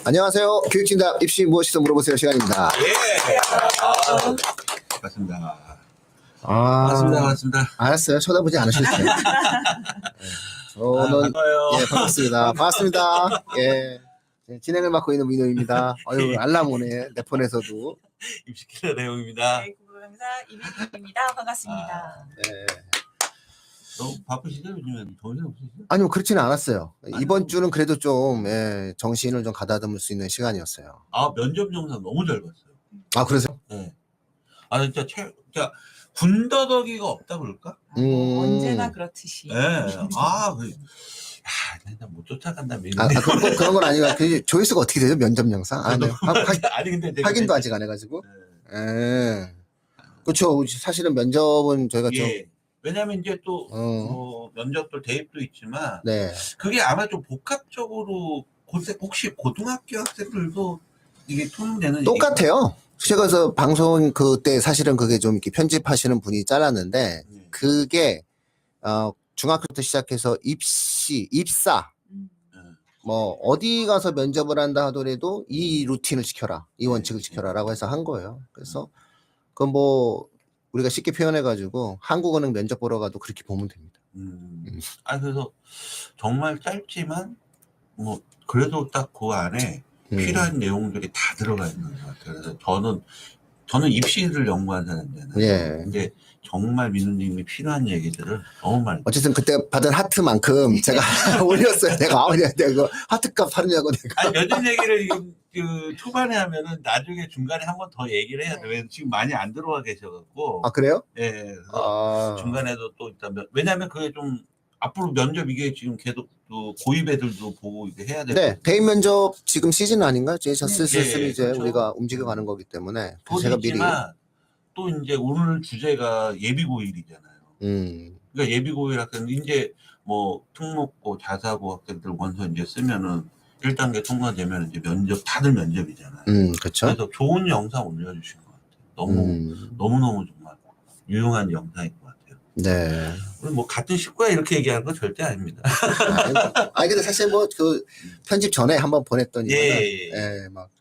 안녕하세요. 교육진답 입시 무엇이든 물어보세요 시간입니다. 예. 반갑습니다. 반갑습니다. 알았어요. 쳐다보지 않으셨어요. 저는 반가워요. 예 반갑습니다. 반갑습니다. 예 진행을 맡고 있는 민호입니다. 어유 알람 오네 내 폰에서도. 입시킬러 내용입니다. 네, 국어강사 이민희입니다. 반갑습니다. 네. 너무 바쁘시죠? 요즘엔 정신 없으시죠? 아니요 그렇지는 않았어요. 이번 주는 그래도 좀 정신을 좀 가다듬을 수 있는 시간이었어요. 면접 영상 너무 잘 봤어요. 아 그래서? 네. 진짜 진짜 군더더기가 없다 그럴까? 언제나 그렇듯이. 네. 내가 못 쫓아간다. 그런 건 아니고 조회수가 어떻게 되죠? 면접 영상? 네. 아니 근데 확인도 아직 안 해가지고. 네. 그렇죠. 사실은 면접은 저희가 좀 왜냐면 이제 또 면접도 대입도 있지만 네. 그게 아마 좀 복합적으로 혹시 고등학교 학생들도 이게 통용되는 똑같아요. 제가 그래서 방송 그때 사실은 그게 좀 이렇게 편집하시는 분이 잘랐는데 그게 중학교 때 시작해서 입사 뭐 어디 가서 면접을 한다 하더라도 이 루틴을 지켜라, 이 원칙을 지켜라라고 해서 한 거예요. 그래서 그건 뭐 우리가 쉽게 표현해가지고 한국어는 면접 보러 가도 그렇게 보면 됩니다. 그래서 정말 짧지만 뭐 그래도 딱 그 안에 필요한 내용들이 다 들어가 있는 것 같아요. 그래서 저는 입시를 연구한 사람이잖아요. 예. 근데 정말 민우님이 필요한 얘기들을 너무 많이. 어쨌든 그때 받은 하트만큼 제가 올렸어요. 내가 내가 하트값 하느냐고 내가. 면접 얘기를 그 초반에 하면은 나중에 중간에 한 번 더 얘기를 해야 돼요. 지금 많이 안 들어와 계셔갖고. 아 그래요? 예. 그래서 중간에도 또 일단 왜냐하면 그게 좀 앞으로 면접 이게 지금 계속 또 고입 애들도 보고 이제 해야 되고. 네, 대입 면접 지금 시즌 아닌가? 이제 슬슬 예, 이제 그렇죠. 우리가 움직여가는 거기 때문에 제가 미리. 또 이제 오늘 주제가 예비고일이잖아요. 그러니까 예비고일 학생 이제 뭐 특목고, 자사고 학생들 원서 이제 쓰면은 1단계 통과되면 이제 다들 면접이잖아요. 그렇죠. 그래서 좋은 영상 올려주신 것 같아요. 너무너무 정말 유용한 영상인 것 같아요. 네. 우리 뭐 같은 식구야 이렇게 얘기하는 건 절대 아닙니다. 근데 사실 뭐 그 편집 전에 한번 보냈더니 막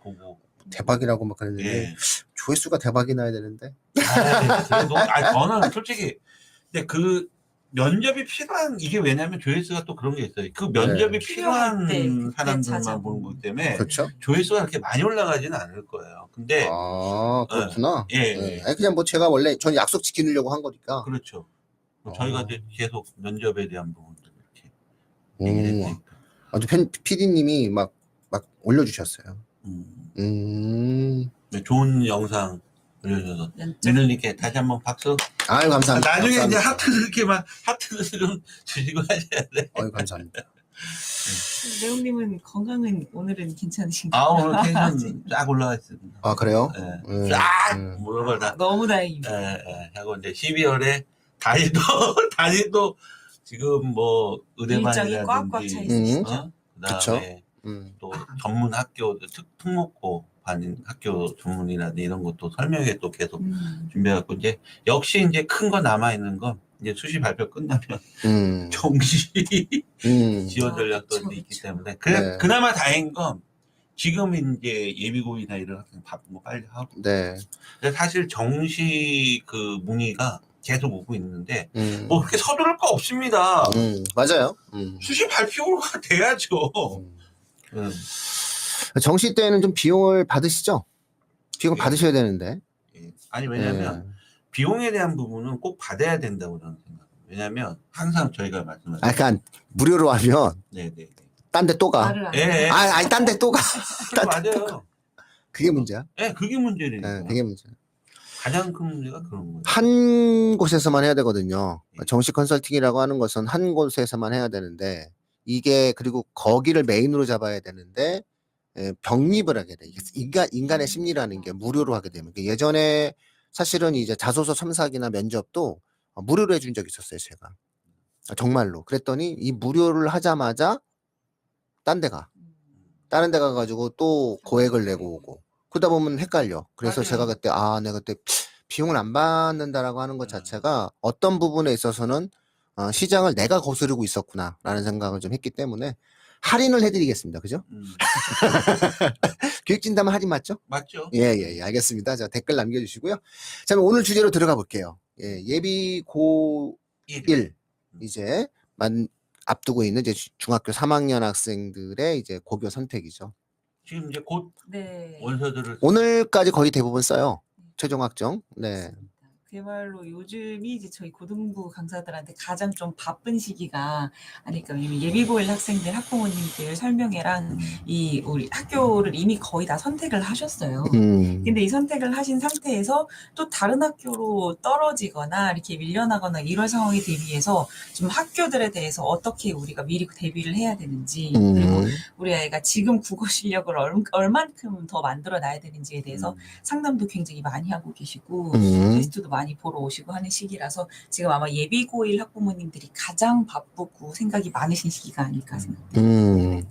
보고 대박이라고 막 그랬는데 조회수가 대박이 나야 되는데. 저는 솔직히 근데 그 면접이 필요한 이게 왜냐면 조회수가 또 그런 게 있어요. 그 면접이 필요한 사람들만 보는 거기 때문에 그렇죠. 조회수가 그렇게 많이 올라가지는 않을 거예요. 근데 그렇구나. 예. 그냥 뭐 제가 원래 전 약속 지키려고 한 거니까. 그렇죠. 저희가 이제 계속 면접에 대한 부분들 이렇게 얘기를 했으니까. 아주 PD님이 막 올려주셨어요. 좋은 영상 올려줘서 민우님께 다시 한번 박수. 아유 감사합니다. 나중에 감사합니다. 이제 하트를 좀 주시고 하셔야 돼. 아유 감사합니다. 내용님은 건강은 오늘은 괜찮으신가요? 오늘 텐션 쫙 올라가 있습니다. 아 그래요? 쫙 모든 걸 다. 너무 다행입니다. 하고 이제 12월에 다리도 지금 뭐 일정이 꽉꽉 차 의대만이라든지 있으시죠? 그다음에 또 전문 학교 특목고 반인 학교 전문이라든지 이런 것도 설명회 또 계속 준비해갖고 이제 역시 이제 큰 거 남아 있는 건 이제 수시 발표 끝나면 정시 지원 전략도 있기 때문에 그나마 다행인 건 지금 이제 예비고이나 이런 학생 바쁜 거 빨리 하고. 네. 사실 정시 그 문의가 계속 오고 있는데 뭐 그렇게 서두를 거 없습니다. 맞아요. 수시 발표가 돼야죠. 정시 때는 좀 비용을 받으시죠? 비용 받으셔야 되는데. 아니 왜냐면 비용에 대한 부분은 꼭 받아야 된다고 저는 생각해요. 왜냐면 항상 저희가 말씀하신 그러니까 무료로 하면 네네. 딴 데 또 가. 아니 딴 데 또 가. 맞아요. 그게 문제야. 네, 그게 문제니까. 그게 문제야. 가장 큰 문제가 그런 거예요. 한 곳에서만 해야 되거든요. 정시 컨설팅이라고 하는 것은 한 곳에서만 해야 되는데 이게 그리고 거기를 메인으로 잡아야 되는데 병립을 하게 돼. 인간의 심리라는 게 무료로 하게 되면 예전에 사실은 이제 자소서 첨삭이나 면접도 무료로 해준 적이 있었어요, 제가. 정말로. 그랬더니 이 무료를 하자마자 딴 데 가. 다른 데 가가지고 또 고액을 내고 오고. 그러다 보면 헷갈려. 그래서 맞아요. 제가 그때 내가 그때 비용을 안 받는다라고 하는 것 자체가 어떤 부분에 있어서는 시장을 내가 거스르고 있었구나라는 생각을 좀 했기 때문에 할인을 해드리겠습니다. 그죠? 교육진담은 할인 맞죠? 맞죠? 예, 알겠습니다. 자, 댓글 남겨주시고요. 자, 그럼 오늘 주제로 들어가 볼게요. 예, 예비 고1 이제 앞두고 있는 이제 중학교 3학년 학생들의 이제 고교 선택이죠. 지금 이제 곧 네. 원서들을 오늘까지 거의 대부분 써요. 최종 확정. 네. 그야말로 요즘이 이제 저희 고등부 강사들한테 가장 좀 바쁜 시기가 아닐까. 왜냐면 예비고일 학생들 학부모님들 설명회랑 이 우리 학교를 이미 거의 다 선택을 하셨어요. 근데 이 선택을 하신 상태에서 또 다른 학교로 떨어지거나 이렇게 밀려나거나 이런 상황에 대비해서 좀 학교들에 대해서 어떻게 우리가 미리 대비를 해야 되는지 그리고 우리 아이가 지금 국어 실력을 얼만큼 더 만들어 놔야 되는지에 대해서 상담도 굉장히 많이 하고 계시고 테스트도 많이 보러 오시고 하는 시기라서 지금 아마 예비고1 학부모님들이 가장 바쁘고 생각이 많으신 시기가 아닐까 생각합니다.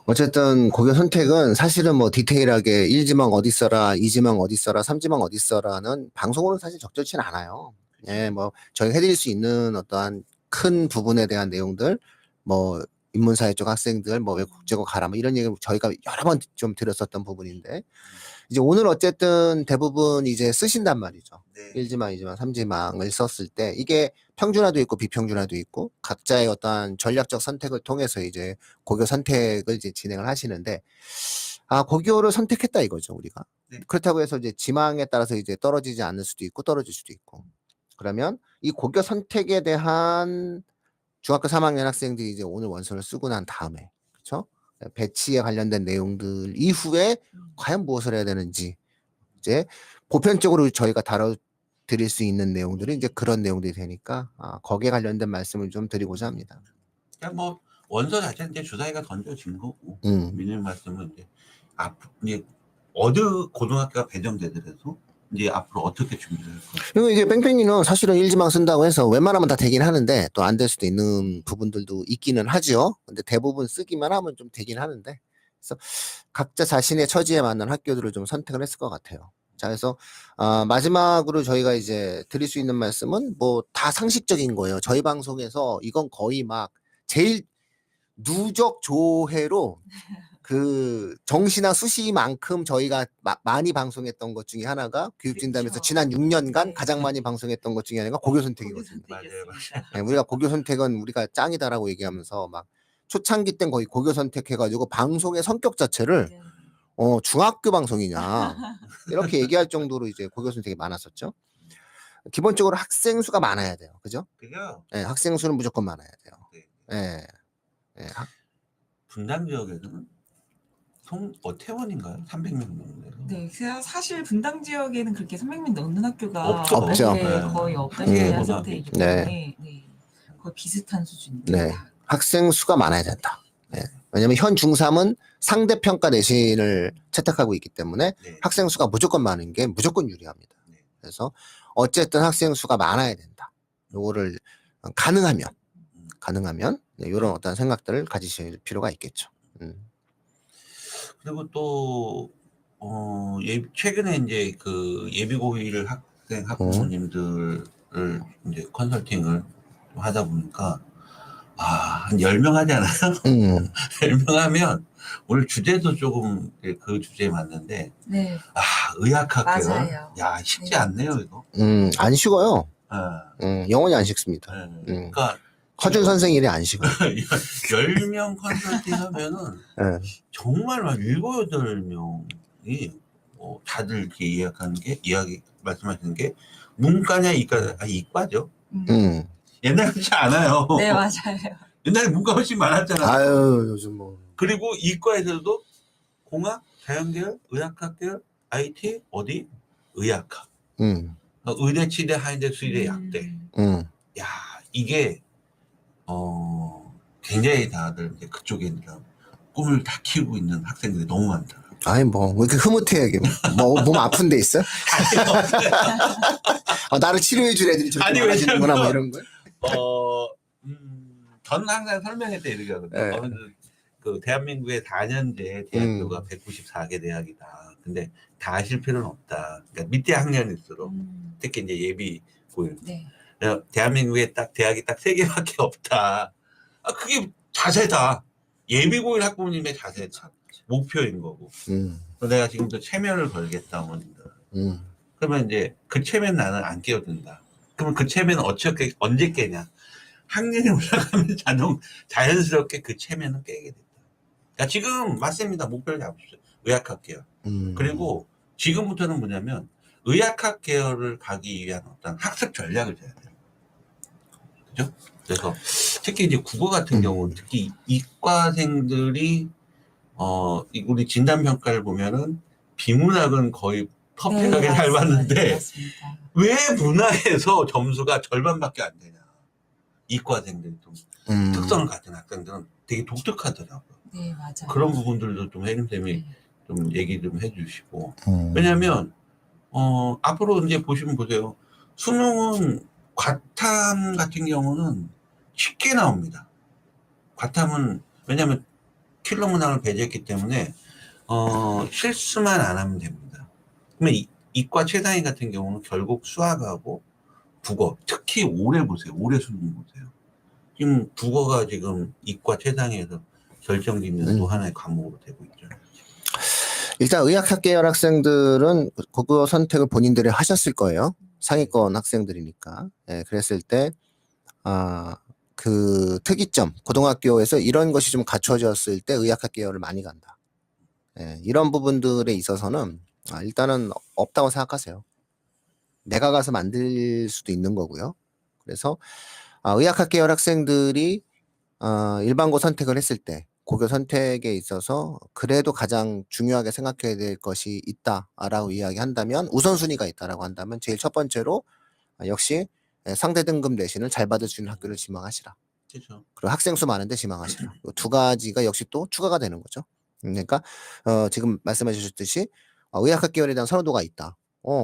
어쨌든 고교 선택은 사실은 뭐 디테일하게 1지망 어디 써라, 2지망 어디 써라, 3지망 어디 써라는 방송으로는 사실 적절치는 않아요. 예, 뭐 저희가 해드릴 수 있는 어떠한 큰 부분에 대한 내용들, 뭐 인문사회 쪽 학생들, 뭐 외국 국제고 가라, 뭐 이런 얘기를 저희가 여러 번 좀 드렸었던 부분인데 이제 오늘 어쨌든 대부분 이제 쓰신단 말이죠. 네. 1지망, 2지망, 3지망을 썼을 때 이게 평준화도 있고 비평준화도 있고 각자의 어떠한 전략적 선택을 통해서 이제 고교 선택을 이제 진행을 하시는데 고교를 선택했다 이거죠, 우리가. 네. 그렇다고 해서 이제 지망에 따라서 이제 떨어지지 않을 수도 있고 떨어질 수도 있고. 그러면 이 고교 선택에 대한 중학교 3학년 학생들이 이제 오늘 원서를 쓰고 난 다음에 그렇죠? 배치에 관련된 내용들 이후에 과연 무엇을 해야 되는지 이제 보편적으로 저희가 다뤄드릴 수 있는 내용들이 이제 그런 내용들이 되니까 거기에 관련된 말씀을 좀 드리고자 합니다. 그냥 뭐 원서 자체는 이제 주사위가 던져진 거고 민님 말씀은 이제 어느 고등학교가 배정되더라도 이제 앞으로 어떻게 준비를 할 거예요? 그리고 이게 뺑뺑이는 사실은 1지망 쓴다고 해서 웬만하면 다 되긴 하는데 또 안 될 수도 있는 부분들도 있기는 하죠. 근데 대부분 쓰기만 하면 좀 되긴 하는데 그래서 각자 자신의 처지에 맞는 학교들을 좀 선택을 했을 것 같아요. 자, 그래서 마지막으로 저희가 이제 드릴 수 있는 말씀은 뭐 다 상식적인 거예요. 저희 방송에서 이건 거의 막 제일 누적 조회로 그 정시나 수시만큼 저희가 많이 방송했던 것 중에 하나가 교육진담에서 그렇죠. 지난 6년간 네. 가장 많이 방송했던 것 중에 하나가 고교 선택이거든요. 맞아요. 네, 우리가 고교 선택은 우리가 짱이다라고 얘기하면서 막 초창기 땐 거의 고교 선택해가지고 방송의 성격 자체를 네. 중학교 방송이냐 이렇게 얘기할 정도로 이제 고교 선택이 많았었죠. 기본적으로 학생 수가 많아야 돼요, 그죠? 그죠? 네, 학생 수는 무조건 많아야 돼요. 네. 네. 네. 분당 지역에서는 태원인가요? 300명 넘는 네, 그냥 사실 분당 지역에는 그렇게 300명 넘는 학교가 없죠. 네, 네. 거의 없다시피 한 네. 상태이기 네. 때문에 네, 거의 비슷한 수준입니다. 네. 학생 수가 많아야 된다. 네. 왜냐면 현 중3은 상대평가 내신을 채택하고 있기 때문에 네. 학생 수가 무조건 많은 게 무조건 유리합니다. 네. 그래서 어쨌든 학생 수가 많아야 된다. 요거를 가능하면 네, 이런 어떤 생각들을 가지실 필요가 있겠죠. 그리고 또 최근에 이제 그 예비고일 학부모님들을 이제 컨설팅을 하다 보니까 한 10명 하지 않아요? 10명 하면 오늘 주제도 조금 그 주제에 맞는데 네, 의학학계가 맞아요. 야 쉽지 네. 않네요 이거. 안 식어요. 네. 영원히 안 식습니다. 그러니까 허준 선생 일이 안 식어요. 10명 컨설팅 하면은 정말 막 7, 8명이 다들 이렇게 이야기 말씀하시는 게 문과냐 이과, 이과죠. 옛날 같지 않아요. 네, 맞아요. 옛날에 문과 훨씬 많았잖아요. 아유, 요즘 뭐. 그리고 이과에서도 공학, 자연계열, 의학학계열, IT, 어디? 의학학. 의대, 치대, 하인대, 수의대, 약대. 야, 이게 굉장히 다들 이제 그쪽에 꿈을 다 키우고 있는 학생들이 너무 많다. 아니 뭐 왜 이렇게 흐뭇해 이게 몸 아픈 데 있어? 나를 치료해 줄 애들이 저렇게 많아지는구나 뭐 이런 거. 저는 항상 설명회 때 이렇게 하거든요. 그 대한민국의 4년제 대학교가 194개 대학이다. 근데 다 아실 필요는 없다. 그러니까 밑에 학년일수록 특히 이제 예비 고일. 네. 대한민국에 대학이 딱 3개밖에 없다. 그게 자세다. 예비고일 학부모님의 자세가 목표인 거고. 내가 지금부터 체면을 걸겠다, 어머님들. 그러면 이제 그 체면 나는 안 깨어든다. 그러면 그 체면은 언제 깨냐? 학년이 올라가면 자연스럽게 그 체면은 깨게 된다. 그러니까 지금 맞습니다. 목표를 잡으십시오. 의학학 계열. 그리고 지금부터는 뭐냐면 의학학 계열을 가기 위한 어떤 학습 전략을 짜야 돼요. 그죠? 그래서 특히 이제 국어 같은 경우는 특히 이과생들이 우리 진단 평가를 보면은 비문학은 거의 퍼펙트하게 네, 잘 봤는데 맞습니다. 왜 문화에서 점수가 절반밖에 안 되냐? 이과생들이 좀 특성을 가진 학생들은 되게 독특하더라고요. 네, 맞아요. 그런 부분들도 좀 혜림쌤이 네. 좀 얘기 좀 해주시고. 왜냐면 앞으로 이제 보시면 보세요. 수능은 과탐 같은 경우는 쉽게 나옵니다. 과탐은 왜냐면 킬러 문항을 배제했기 때문에 실수만 안 하면 됩니다. 그러면 이과 최상위 같은 경우는 결국 수학하고 국어, 특히 올해 보세요. 올해 수능 보세요. 지금 국어가 지금 이과 최상위에서 결정짓는 또 하나의 과목으로 되고 있죠. 일단 의학학 계열 학생들은 국어 선택을 본인들이 하셨을 거예요. 상위권 학생들이니까. 예, 그랬을 때, 그 특이점, 고등학교에서 이런 것이 좀 갖춰졌을 때 의학학 계열을 많이 간다. 예, 이런 부분들에 있어서는 일단은 없다고 생각하세요. 내가 가서 만들 수도 있는 거고요. 그래서 의학학 계열 학생들이 일반고 선택을 했을 때 고교 선택에 있어서 그래도 가장 중요하게 생각해야 될 것이 있다라고 이야기한다면 우선순위가 있다라고 한다면 제일 첫 번째로 역시 상대 등급 내신을 잘 받을 수 있는 학교를 지망하시라. 그렇죠. 그리고 학생 수 많은데 지망하시라. 이 두 가지가 역시 또 추가가 되는 거죠. 그러니까 지금 말씀해 주셨듯이 의학학 계열에 대한 선호도가 있다.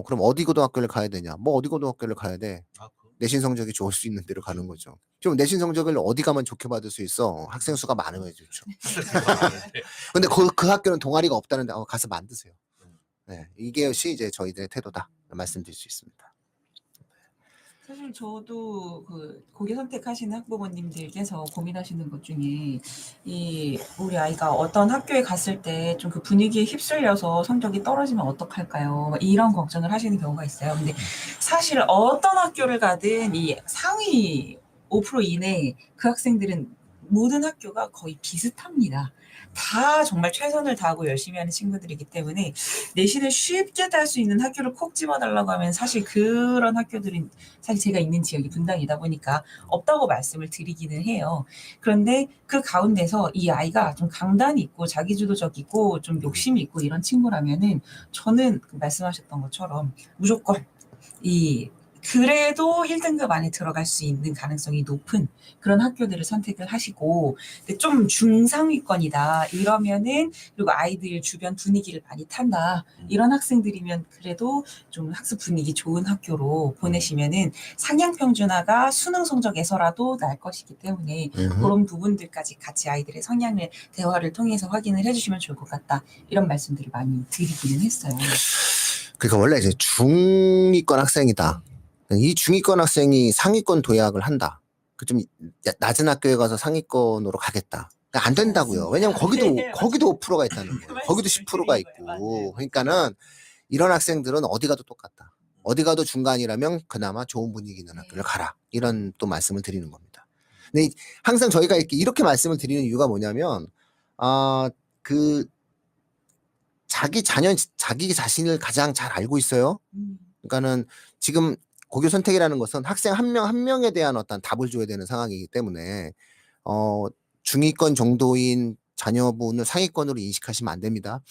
그럼 어디 고등학교를 가야 되냐? 뭐 어디 고등학교를 가야 돼? 내신 성적이 좋을 수 있는 데로 가는 거죠. 좀 내신 성적을 어디 가면 좋게 받을 수 있어? 학생 수가 많으면 좋죠. 근데 그 학교는 동아리가 없다는데 가서 만드세요. 네, 이것이 이제 저희들의 태도다 말씀드릴 수 있습니다. 사실 저도 그 고교 선택하시는 학부모님들께서 고민하시는 것 중에 우리 아이가 어떤 학교에 갔을 때 좀 그 분위기에 휩쓸려서 성적이 떨어지면 어떡할까요? 이런 걱정을 하시는 경우가 있어요. 근데 사실 어떤 학교를 가든 이 상위 5% 이내 그 학생들은 모든 학교가 거의 비슷합니다. 다 정말 최선을 다하고 열심히 하는 친구들이기 때문에 내신을 쉽게 딸 수 있는 학교를 콕 집어달라고 하면 사실 그런 학교들은 사실 제가 있는 지역이 분당이다 보니까 없다고 말씀을 드리기는 해요. 그런데 그 가운데서 이 아이가 좀 강단이 있고 자기주도적이고 좀 욕심이 있고 이런 친구라면은 저는 말씀하셨던 것처럼 무조건 그래도 1등급 안에 들어갈 수 있는 가능성이 높은 그런 학교들을 선택을 하시고, 근데 좀 중상위권이다 이러면은, 그리고 아이들 주변 분위기를 많이 탄다 이런 학생들이면 그래도 좀 학습 분위기 좋은 학교로 보내시면은 상향 평준화가 수능 성적에서라도 날 것이기 때문에 그런 부분들까지 같이 아이들의 성향을 대화를 통해서 확인을 해주시면 좋을 것 같다 이런 말씀들을 많이 드리기는 했어요. 그러니까 원래 이제 중위권 학생이다. 이 중위권 학생이 상위권 도약을 한다. 그 좀 낮은 학교에 가서 상위권으로 가겠다. 안 된다고요. 왜냐면 거기도 5%가 있다는 거예요. 거기도 10%가 있고. 그러니까는 이런 학생들은 어디 가도 똑같다. 어디 가도 중간이라면 그나마 좋은 분위기 있는 학교를 가라. 이런 또 말씀을 드리는 겁니다. 근데 항상 저희가 이렇게 말씀을 드리는 이유가 뭐냐면 자기 자신을 가장 잘 알고 있어요. 그러니까는 지금 고교 선택이라는 것은 학생 한 명 한 명에 대한 어떤 답을 줘야 되는 상황이기 때문에 중위권 정도인 자녀분을 상위권으로 인식하시면 안 됩니다.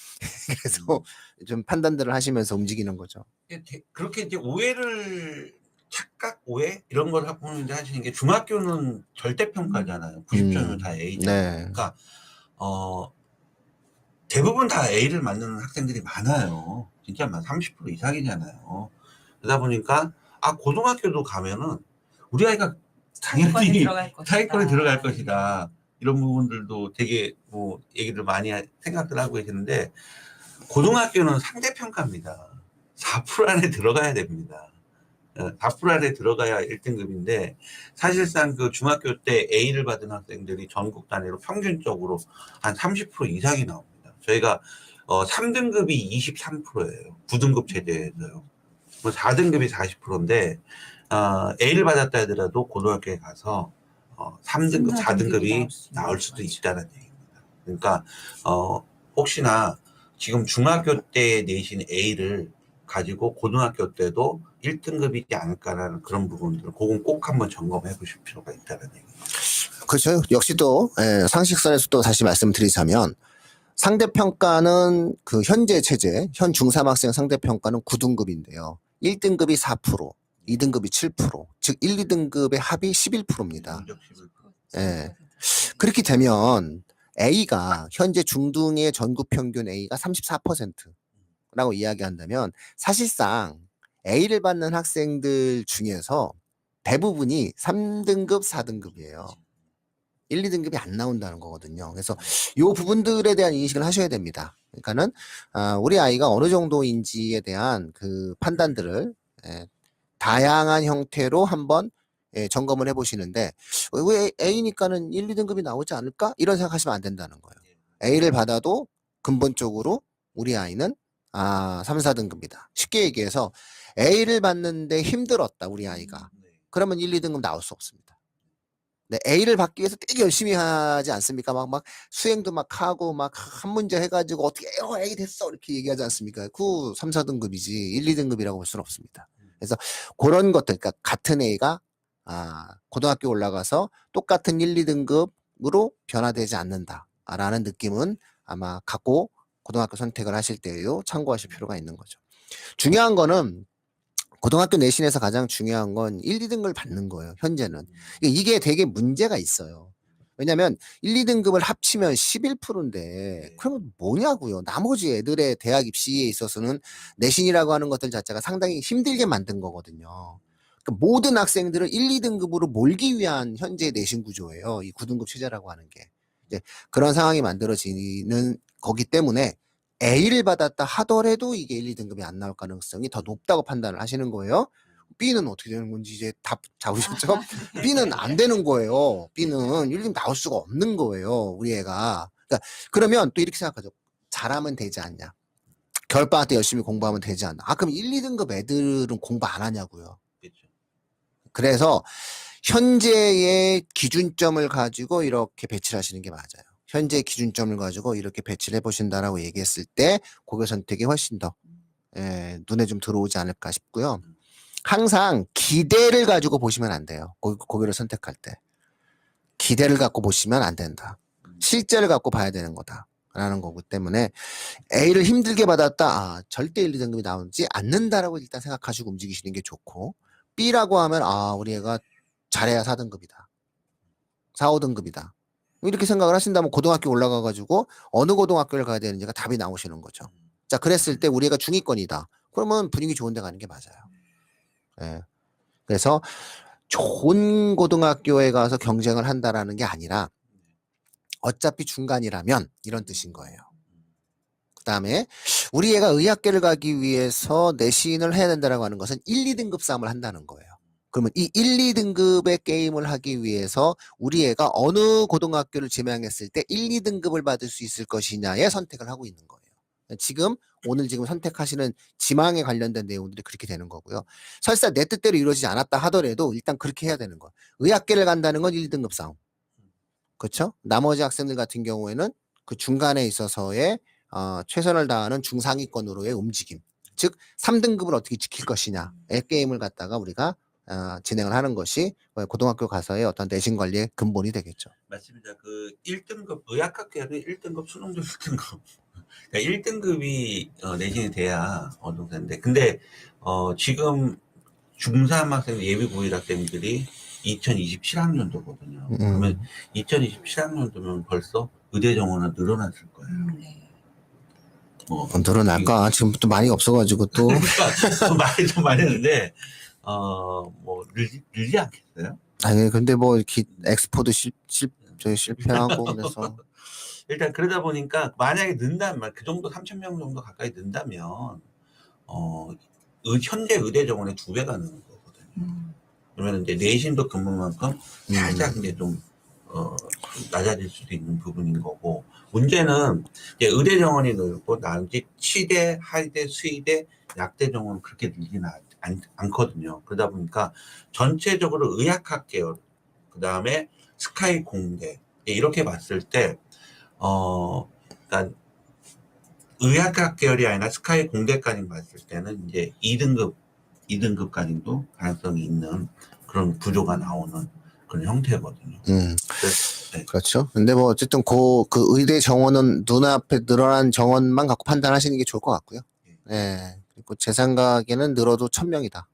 그래서 좀 판단들을 하시면서 움직이는 거죠. 그렇게 이제 착각 오해 이런 걸 학부모님들 하시는 게 중학교는 절대 평가잖아요. 90점이면 다 A잖아요. 네. 그러니까 대부분 다 A를 맞는 학생들이 많아요. 진짜 30% 이상이잖아요. 그러다 보니까 고등학교도 가면은 우리 아이가 당연히 상위권에 들어갈 것이다. 이런 부분들도 되게 얘기를 많이 생각들 하고 계시는데 고등학교는 상대평가입니다. 4% 안에 들어가야 됩니다. 4% 안에 들어가야 1등급인데 사실상 그 중학교 때 A를 받은 학생들이 전국 단위로 평균적으로 한 30% 이상이 나옵니다. 저희가 3등급이 23%예요. 9등급 체제에서요. 4등급이 40%인데 A를 받았다 하더라도 고등학교에 가서 3등급, 4등급이 나올 수도 있다는 얘기입니다. 그러니까 혹시나 지금 중학교 때 내신 A를 가지고 고등학교 때도 1등급이지 않을까라는 그런 부분들, 그건 꼭 한번 점검해 보실 필요가 있다는 얘기입니다. 그렇죠. 역시 또 상식선에서 또 다시 말씀드리자면 상대평가는 그 현재 체제, 현 중3 학생 상대평가는 9등급인데요. 1등급이 4%, 2등급이 7%, 즉 1, 2등급의 합이 11%입니다. 예. 그렇게 되면 A가 현재 중등의 전국 평균 A가 34%라고 이야기한다면 사실상 A를 받는 학생들 중에서 대부분이 3등급, 4등급이에요. 1, 2등급이 안 나온다는 거거든요. 그래서 이 부분들에 대한 인식을 하셔야 됩니다. 그러니까는 우리 아이가 어느 정도인지에 대한 그 판단들을 다양한 형태로 한번 점검을 해보시는데 왜 A니까는 1, 2등급이 나오지 않을까? 이런 생각하시면 안 된다는 거예요. A를 받아도 근본적으로 우리 아이는 3, 4등급이다. 쉽게 얘기해서 A를 받는데 힘들었다 우리 아이가. 그러면 1, 2등급 나올 수 없습니다. 네, A를 받기 위해서 되게 열심히 하지 않습니까? 막 수행도 막 하고 막 한 문제 해가지고 어떻게 A 됐어 이렇게 얘기하지 않습니까? 그 3, 4등급이지 1, 2등급이라고 볼 수는 없습니다. 그래서 그런 것들, 그러니까 같은 A가 고등학교 올라가서 똑같은 1, 2등급으로 변화되지 않는다라는 느낌은 아마 갖고 고등학교 선택을 하실 때요 참고하실 필요가 있는 거죠. 중요한 거는 고등학교 내신에서 가장 중요한 건 1, 2등급을 받는 거예요. 현재는. 이게 되게 문제가 있어요. 왜냐하면 1, 2등급을 합치면 11%인데 그러면 뭐냐고요. 나머지 애들의 대학 입시에 있어서는 내신이라고 하는 것들 자체가 상당히 힘들게 만든 거거든요. 그러니까 모든 학생들을 1, 2등급으로 몰기 위한 현재 내신 구조예요. 이 9등급 체제라고 하는 게. 이제 그런 상황이 만들어지는 거기 때문에 A를 받았다 하더라도 이게 1, 2등급이 안 나올 가능성이 더 높다고 판단을 하시는 거예요. B는 어떻게 되는 건지 이제 답 잡으셨죠? B는 안 되는 거예요. B는 1, 2등급 나올 수가 없는 거예요. 우리 애가. 그러니까 그러면 또 이렇게 생각하죠. 잘하면 되지 않냐. 겨울방학 때 열심히 공부하면 되지 않나. 그럼 1, 2등급 애들은 공부 안 하냐고요. 그래서 현재의 기준점을 가지고 이렇게 배치를 하시는 게 맞아요. 현재 기준점을 가지고 이렇게 배치를 해보신다라고 얘기했을 때 고교 선택이 훨씬 더 눈에 좀 들어오지 않을까 싶고요. 항상 기대를 가지고 보시면 안 돼요. 고교를 선택할 때. 기대를 갖고 보시면 안 된다. 실제를 갖고 봐야 되는 거다라는 거기 때문에 A를 힘들게 받았다. 절대 1, 2등급이 나오지 않는다라고 일단 생각하시고 움직이시는 게 좋고 B라고 하면 우리 애가 잘해야 4등급이다. 4, 5등급이다. 이렇게 생각을 하신다면 고등학교 올라가가지고 어느 고등학교를 가야 되는지가 답이 나오시는 거죠. 자, 그랬을 때 우리 애가 중위권이다. 그러면 분위기 좋은 데 가는 게 맞아요. 그래서 좋은 고등학교에 가서 경쟁을 한다라는 게 아니라 어차피 중간이라면 이런 뜻인 거예요. 그 다음에 우리 애가 의학계를 가기 위해서 내신을 해야 된다라고 하는 것은 1, 2등급 싸움을 한다는 거예요. 그러면 이 1, 2등급의 게임을 하기 위해서 우리 애가 어느 고등학교를 지명했을 때 1, 2등급을 받을 수 있을 것이냐에 선택을 하고 있는 거예요. 지금 선택하시는 지망에 관련된 내용들이 그렇게 되는 거고요. 설사 내 뜻대로 이루어지지 않았다 하더라도 일단 그렇게 해야 되는 거예요. 의학계를 간다는 건 1, 2등급 싸움. 그렇죠? 나머지 학생들 같은 경우에는 그 중간에 있어서의 최선을 다하는 중상위권으로의 움직임. 즉 3등급을 어떻게 지킬 것이냐의 게임을 갖다가 우리가 진행을 하는 것이 고등학교 가서의 어떤 내신 관리의 근본이 되겠죠. 맞습니다. 그 1등급 의학학계는 1등급 수능도 1등급. 그러니까 1등급이 내신이 돼야 어느 정도인데 근데 지금 중3 학생 예비 고1 학생들이 2027학년도거든요. 그러면 2027학년도면 벌써 의대 정원은 늘어났을 거예요. 늘어날까? 지금부터 많이 없어가지고 또 말이 좀 많이 했는데 늘지 않겠어요? 아니 근데 뭐 엑스포도 실패하고 그래서 일단 그러다 보니까 만약에 는다면 그 정도 3,000명 정도 가까이 는다면 현재 의대 정원의 2배가 느는 거거든요. 그러면 이제 내신도 근무만큼 살짝 이제 좀 낮아질 수도 있는 부분인 거고, 문제는 이제 의대 정원이 늘고 나머지 치대, 하이대, 수의대, 약대 정원은 그렇게 늘지는 않거든요. 그러다 보니까 전체적으로 의학학 계열, 그 다음에 스카이 공대 이렇게 봤을 때 그러니까 의학학 계열이 아니라 스카이 공대까지 봤을 때는 이제 2등급까지도 가능성이 있는 그런 구조가 나오는 그런 형태거든요. 그래서, 네. 그렇죠. 근데 뭐 어쨌든 그 의대 정원은 눈앞에 늘어난 정원만 갖고 판단하시는 게 좋을 것 같고요. 예. 그리고 제 생각에는 늘어도 1000명이다.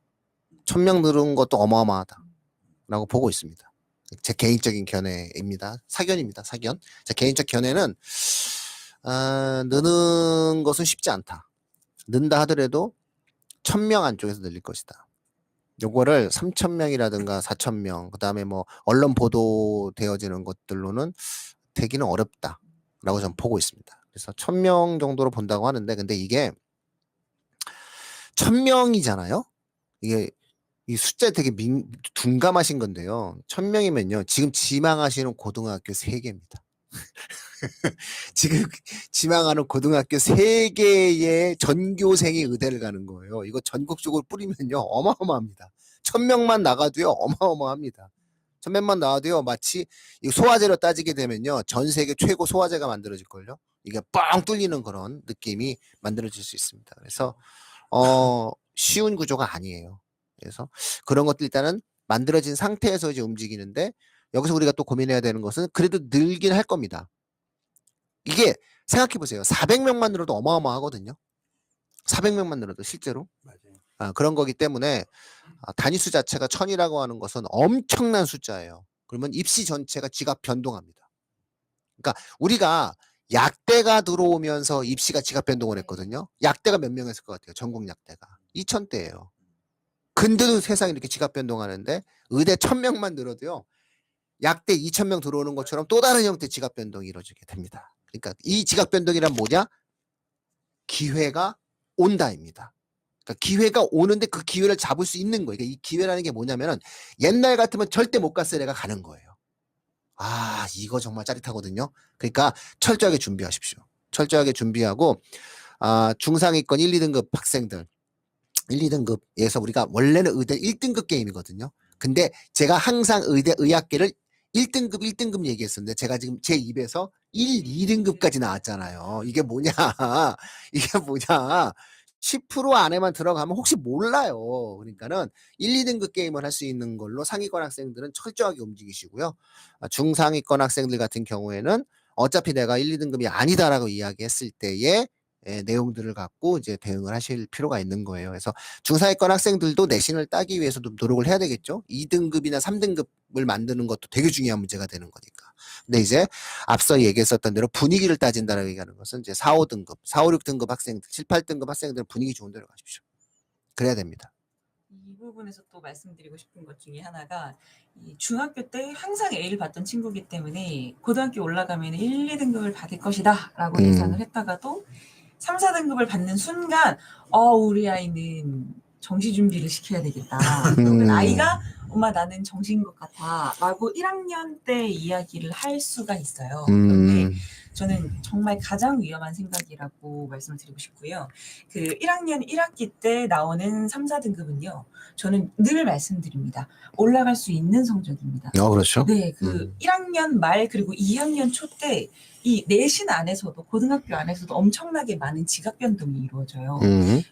1000명 늘은 것도 어마어마하다라고 보고 있습니다. 제 개인적인 견해입니다. 사견입니다. 사견. 제 개인적 견해는 느는 것은 쉽지 않다. 는다 하더라도 1000명 안쪽에서 늘릴 것이다. 요거를 3000명이라든가 4000명, 그 다음에 뭐 언론 보도되어지는 것들로는 되기는 어렵다라고 저는 보고 있습니다. 그래서 1000명 정도로 본다고 하는데, 근데 이게 1000명이잖아요. 이게 이 숫자에 되게 둔감하신 건데요. 1000명이면요. 지금 지망하시는 고등학교 3개입니다. 지금 지망하는 고등학교 3개의 전교생이 의대를 가는 거예요. 이거 전국적으로 뿌리면요. 어마어마합니다. 1000명만 나가도요. 어마어마합니다. 1000명만 나와도요. 마치 소화제로 따지게 되면요. 전 세계 최고 소화제가 만들어질걸요. 이게 뻥 뚫리는 그런 느낌이 만들어질 수 있습니다. 그래서 쉬운 구조가 아니에요. 그래서 그런 것들 일단은 만들어진 상태에서 이제 움직이는데, 여기서 우리가 또 고민해야 되는 것은 그래도 늘긴 할 겁니다. 이게 생각해보세요. 400명만 늘어도 어마어마하거든요. 400명만 늘어도 실제로. 맞아요. 그런 거기 때문에 단위수 자체가 1000이라고 하는 것은 엄청난 숫자예요. 그러면 입시 전체가 지각 변동합니다. 그러니까 우리가 약대가 들어오면서 입시가 지각 변동을 했거든요. 약대가 몇 명 했을 것 같아요? 전국 약대가 2000대예요. 근데도 세상이 이렇게 지각 변동하는데 의대 1000명만 늘어도요. 약대 2000명 들어오는 것처럼 또 다른 형태의 지각 변동이 이루어지게 됩니다. 그러니까 이 지각 변동이란 뭐냐? 기회가 온다입니다. 그러니까 기회가 오는데 그 기회를 잡을 수 있는 거예요. 그러니까 이 기회라는 게 뭐냐면은 옛날 같으면 절대 못 갔을 애가 가는 거예요. 이거 정말 짜릿하거든요. 그러니까 철저하게 준비하십시오. 철저하게 준비하고 중상위권 1, 2등급 학생들 1, 2등급에서 우리가 원래는 의대 1등급 게임이거든요. 근데 제가 항상 의대 의학계를 1등급 얘기했었는데 제가 지금 제 입에서 1, 2등급까지 나왔잖아요. 이게 뭐냐? 이게 뭐냐? 10% 안에만 들어가면 혹시 몰라요. 그러니까는 1, 2등급 게임을 할 수 있는 걸로 상위권 학생들은 철저하게 움직이시고요. 중상위권 학생들 같은 경우에는 어차피 내가 1, 2등급이 아니다라고 이야기했을 때에 내용들을 갖고 이제 대응을 하실 필요가 있는 거예요. 그래서 중상위권 학생들도 내신을 따기 위해서도 노력을 해야 되겠죠. 2등급이나 3등급을 만드는 것도 되게 중요한 문제가 되는 거니까. 근데 이제 앞서 얘기했었던 대로 분위기를 따진다라고 얘기하는 것은 이제 4, 5등급, 4, 5, 6등급 학생들, 7, 8등급 학생들은 분위기 좋은 데로 가십시오. 그래야 됩니다. 이 부분에서 또 말씀드리고 싶은 것 중에 하나가, 이 중학교 때 항상 A를 받던 친구기 때문에 고등학교 올라가면 1, 2등급을 받을 것이다 라고 예상을 했다가도 3, 4등급을 받는 순간 우리 아이는 정시 준비를 시켜야 되겠다. 혹은 아이가 엄마 나는 정시인 것 같아 라고 1학년 때 이야기를 할 수가 있어요. 그런데 저는 정말 가장 위험한 생각이라고 말씀을 드리고 싶고요. 그 1학년 1학기 때 나오는 3, 4등급은요. 저는 늘 말씀드립니다. 올라갈 수 있는 성적입니다. 그렇죠. 네, 1학년 말 그리고 2학년 초 때 이 내신 안에서도 고등학교 안에서도 엄청나게 많은 지각 변동이 이루어져요.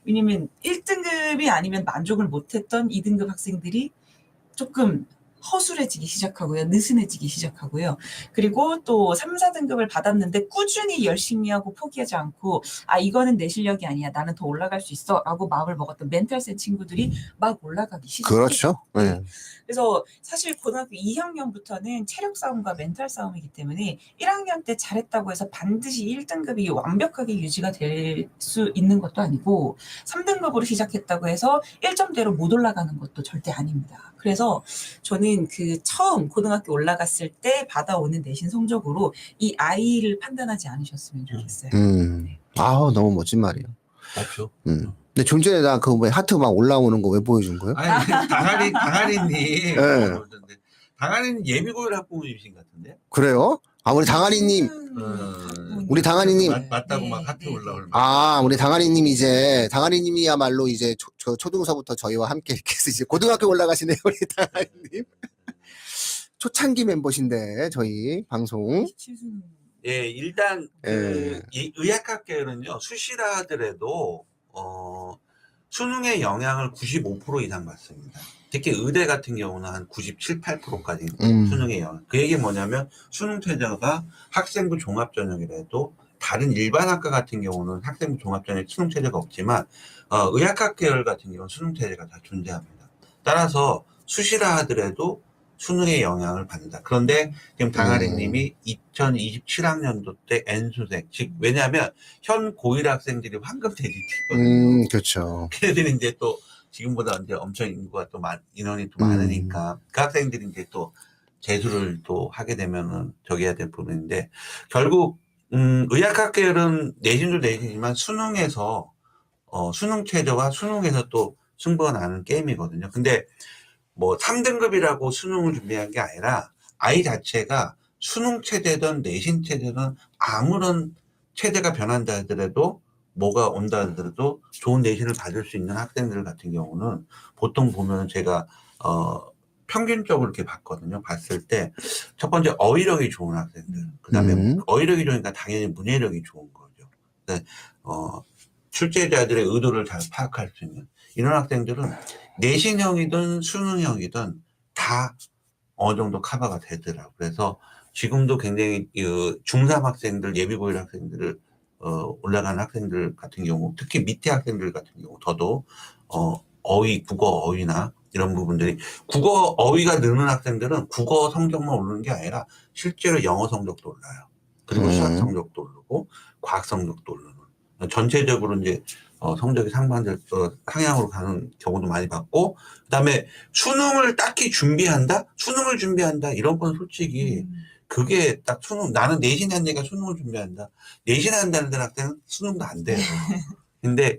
왜냐면 1등급이 아니면 만족을 못했던 2등급 학생들이 조금 허술해지기 시작하고요. 느슨해지기 시작하고요. 그리고 또 3, 4등급을 받았는데 꾸준히 열심히 하고 포기하지 않고 이거는 내 실력이 아니야. 나는 더 올라갈 수 있어. 라고 마음을 먹었던 멘탈 센 친구들이 막 올라가기 시작해요. 그렇죠. 네. 그래서 사실 고등학교 2학년부터는 체력 싸움과 멘탈 싸움이기 때문에 1학년 때 잘했다고 해서 반드시 1등급이 완벽하게 유지가 될 수 있는 것도 아니고 3등급으로 시작했다고 해서 1점대로 못 올라가는 것도 절대 아닙니다. 그래서 저는 처음 고등학교 올라갔을 때 받아오는 내신 성적으로 이 아이를 판단하지 않으셨으면 좋겠어요. 너무 멋진 말이에요. 맞죠. 근데 좀 전에 나 그 왜 하트 막 올라오는 거 왜 보여준 거예요? 아니, 당아리님. 네. 당아리님 예비고일 학부모님이신 것 같은데? 그래요? 아, 우리 당아리님, 우리 당아리님. 맞다고 막 하트 올라올 우리 당아리님이 당아리님이야말로 이제 초등서부터 저희와 함께 이렇게 해서 이제 고등학교 올라가시네요, 우리 당아리님. 초창기 멤버신데, 저희 방송. 예, 일단 예. 이 의학학계는요 수시라 하더라도 수능의 영향을 95% 이상 받습니다. 특히 의대 같은 경우는 한 97, 8%까지 수능의 영향. 그 얘기 뭐냐면 수능 최저가 학생부 종합전형이라도 다른 일반 학과 같은 경우는 학생부 종합전형 수능 최저가 없지만 의학학 계열 같은 경우는 수능 최저가 다 존재합니다. 따라서 수시라 하더라도 수능의 영향을 받는다. 그런데 지금 당아리님이 2027학년도 때 N수생, 즉 왜냐하면 현 고1 학생들이 황금 대지치거든요. 그렇죠. 걔네들이 이제 또 지금보다 이제 엄청 인구가 또 인원이 또 많으니까 그 학생들이 이제 또 재수를 또 하게 되면은 저기 해야 될 부분인데 결국 의학학 계열은 내신도 내신이지만 수능에서 수능 최저와 수능에서 또 승부가 나는 게임이거든요. 근데 뭐 3등급이라고 수능을 준비한 게 아니라 아이 자체가 수능 체제든 내신 체제든 아무런 체제가 변한다 하더라도 뭐가 온다 하더라도 좋은 내신을 받을 수 있는 학생들 같은 경우는 보통 보면 제가 평균적으로 이렇게 봤거든요. 봤을 때 첫 번째 어휘력이 좋은 학생들, 그다음에 어휘력이 좋으니까 당연히 문해력이 좋은 거죠. 그러니까 출제자들의 의도를 잘 파악할 수 있는 이런 학생들은 내신형이든 수능형이든 다 어느 정도 커버가 되더라고요. 그래서 지금도 굉장히 중3 학생들, 예비고일 학생들을 올라가는 학생들 같은 경우, 특히 밑에 학생들 같은 경우 더더욱 어휘, 국어 어휘나 이런 부분들이 국어 어휘가 느는 학생들은 국어 성적만 오르는 게 아니라 실제로 영어 성적도 올라요. 그리고 수학 성적도 오르고 과학 성적도 오르는 전체적으로 이제 성적이 상향으로 가는 경우도 많이 봤고, 그다음에 수능을 딱히 준비한다, 수능을 준비한다 이런 건 솔직히 그게 딱 수능 나는 내신 한 얘가 수능을 준비한다, 내신 한다는 학생은 수능도 안 돼요. 근데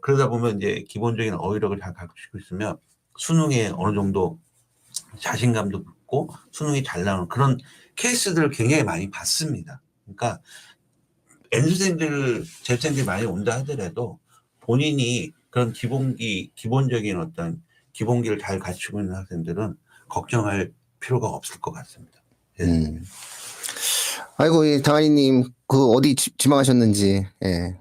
그러다 보면 이제 기본적인 어휘력을 잘 갖추고 있으면 수능에 어느 정도 자신감도 붙고 수능이 잘 나오는 그런 케이스들을 굉장히 많이 봤습니다. 그러니까 N수생들, 재수생들이 많이 온다 하더라도 본인이 그런 기본적인 어떤 기본기를 잘 갖추고 있는 학생들은 걱정할 필요가 없을 것 같습니다. 아이고, 이 당아리님, 어디 지망하셨는지, 예.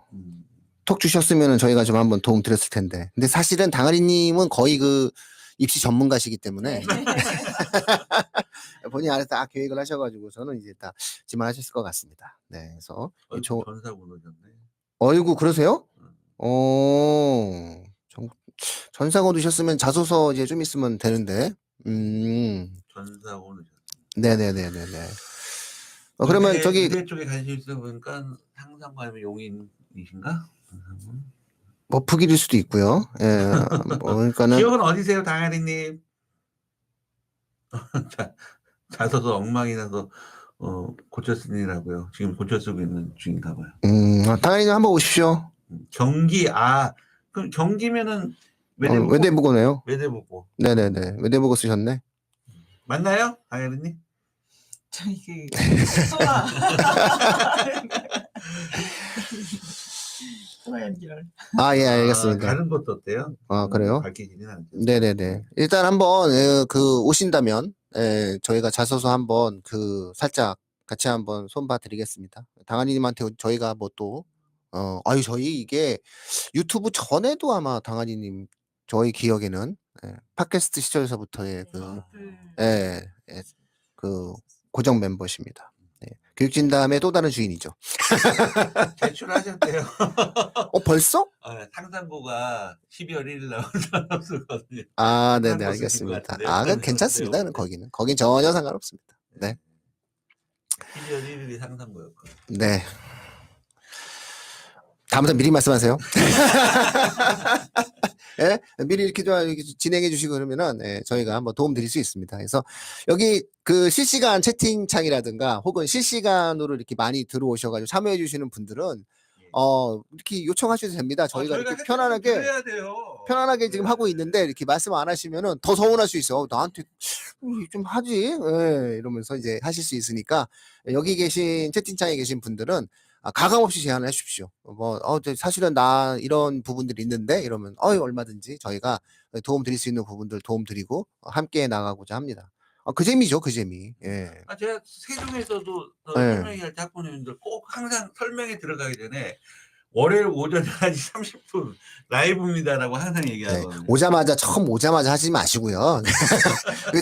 톡 주셨으면 저희가 좀 한번 도움 드렸을 텐데. 근데 사실은 당아리님은 거의 입시 전문가시기 때문에. 본인 안에서 다 계획을 하셔가지고 저는 이제 다 지망하셨을 것 같습니다. 네, 그래서. 전사고 넣으셨네. 어이구, 그러세요? 전사고 넣으셨으면 자소서 이제 좀 있으면 되는데. 전사고 넣으셨네. 네네네네네. 그러면 의대 쪽에 관심 있어 보니까 상상과 아니면 용인이신가? 뭐 북일일 수도 있고요. 예, 그러니까는 기억은 어디세요, 당아리님? 자소서 엉망이 나서 고쳤으니라고요. 지금 고쳐 쓰고 있는 중인가 봐요. 당아리님 한번 오십시오. 경기 그럼 경기면은 외대부고네요. 외대부고. 네네네. 외대부고 쓰셨네. 맞나요, 당아리님? 저희 예, 알겠습니다. 다른 것도 어때요? 그래요? 밝히지는 않죠. 네네네. 일단 한번 오신다면 저희가 자소서 한번 살짝 같이 한번 손봐 드리겠습니다. 당아리님한테 저희가 뭐 또 저희 이게 유튜브 전에도 아마 당아리님 저희 기억에는 팟캐스트 시절에서부터의 고정 멤버십니다. 네. 교육진담의 또 다른 주인이죠. 제출하셨대요. 벌써? 상상고가 12월 1일 나온 거든요. 네네, 알겠습니다. 그건 괜찮습니다. 거긴 전혀 상관없습니다. 네. 12월 1일이 상상고였거든요. 네. 다음부터 미리 말씀하세요. 예? 미리 이렇게 진행해 주시고 그러면은 저희가 한번 도움 드릴 수 있습니다. 그래서 여기 실시간 채팅창이라든가 혹은 실시간으로 이렇게 많이 들어오셔가지고 참여해 주시는 분들은 이렇게 요청하셔도 됩니다. 저희가 이렇게 혜택을 편안하게 드려야 돼요. 지금 네. 하고 있는데 이렇게 말씀 안 하시면은 더 서운할 수 있어요. 나한테 좀 하지, 예, 이러면서 이제 하실 수 있으니까 여기 계신 채팅창에 계신 분들은 가감 없이 제안을 해주십시오. 사실은 나 이런 부분들이 있는데 이러면 얼마든지 저희가 도움 드릴 수 있는 부분들 도움 드리고 함께 나가고자 합니다. 그 재미죠, 그 재미. 예. 제가 세종에서도 네. 설명회할 때 학부모님들 꼭 항상 설명에 들어가기 전에 월요일 오전 1시 30분 라이브입니다라고 항상 네. 얘기하거든요. 처음 오자마자 하지 마시고요.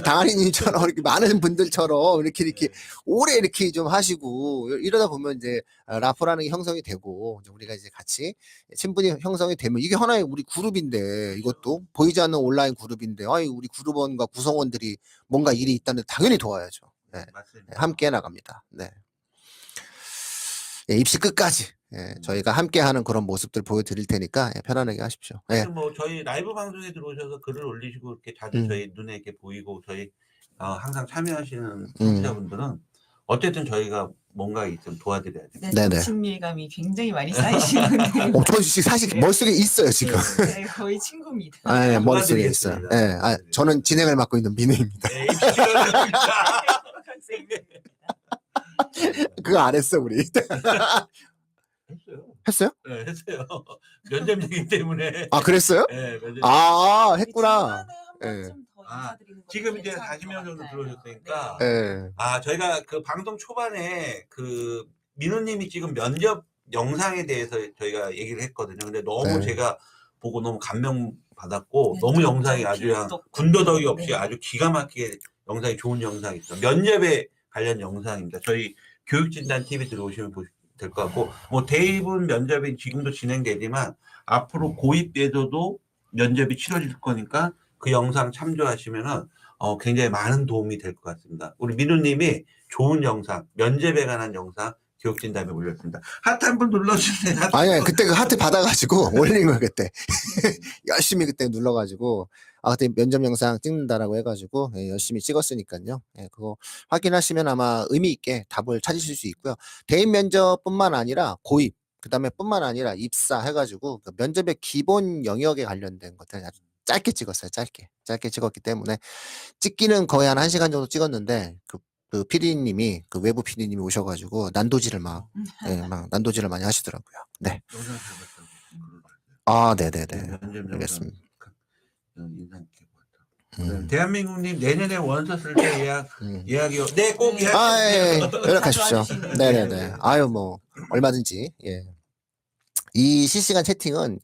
당한이님처럼 이렇게 많은 분들처럼 이렇게 오래 이렇게 좀 하시고 이러다 보면 이제 라포라는 게 형성이 되고 이제 우리가 이제 같이 친분이 형성이 되면 이게 하나의 우리 그룹인데 이것도 보이지 않는 온라인 그룹인데 우리 그룹원과 구성원들이 뭔가 일이 있다는 당연히 도와야죠. 네. 맞습니다. 함께 나갑니다. 네. 입시 끝까지 저희가 함께하는 그런 모습들 보여드릴 테니까 편안하게 하십시오. 뭐 저희 라이브 방송에 들어오셔서 글을 올리시고 이렇게 자주 저희 눈에 이렇게 보이고 저희 항상 참여하시는 청취자분들은 어쨌든 저희가 뭔가 좀 도와드려야 돼요. 네네. 친밀감이 굉장히 많이 쌓이시는데. 저 사실 머릿속에 있어요 지금. 네, 거의 친구입니다. 네, 머릿속에 있어요. 네, 저는 진행을 맡고 있는 민우입니다. 네, 입시가 그거 안 했어 우리. 했어요. 했어요? 네, 했어요. 면접 얘기 때문에. 그랬어요? 네, 면접. 했구나. 네. 지금 이제 40명 정도 들어오셨으니까. 네. 저희가 그 방송 초반에 그 민우님이 지금 면접 영상에 대해서 저희가 얘기를 했거든요. 근데 너무 제가 보고 너무 감명 받았고 너무 영상이 아주 군더더기 없이 아주 기가 막히게 영상이 좋은 영상이 있어요. 면접에 관련 영상입니다. 저희 교육진단 TV 들어오시면 될 것 같고 뭐 대부분 면접이 지금도 진행되지만 앞으로 고입에서도 면접이 치러질 거니까 그 영상 참조하시면은 굉장히 많은 도움이 될 것 같습니다. 우리 민우님이 좋은 영상, 면접에 관한 영상 교육진담에 올렸습니다. 하트 한번 눌러주세요. 아니 그때 그 하트 받아가지고 올린 거 그때 열심히 그때 눌러가지고 그때 면접 영상 찍는다라고 해가지고 열심히 찍었으니까요. 그거 확인하시면 아마 의미 있게 답을 찾으실 수 있고요. 대인 면접뿐만 아니라 고입 그다음에 뿐만 아니라 입사 해가지고 그 면접의 기본 영역에 관련된 것들 아주 짧게 찍었어요. 짧게 찍었기 때문에 찍기는 거의 한 1시간 정도 찍었는데 그 PD님이 그 외부 PD님이 오셔가지고 난도질을 막 난도질을 많이 하시더라고요. 네. 영상 잘 봤다고. 네네네. 면접 알겠습니다. 인상 깊게 보았다. 대한민국님 내년에 원서 쓸 때 예약이요. 네, 꼭 예약. 연락하십시오. 네네네. 뭐 얼마든지. 이 실시간 채팅은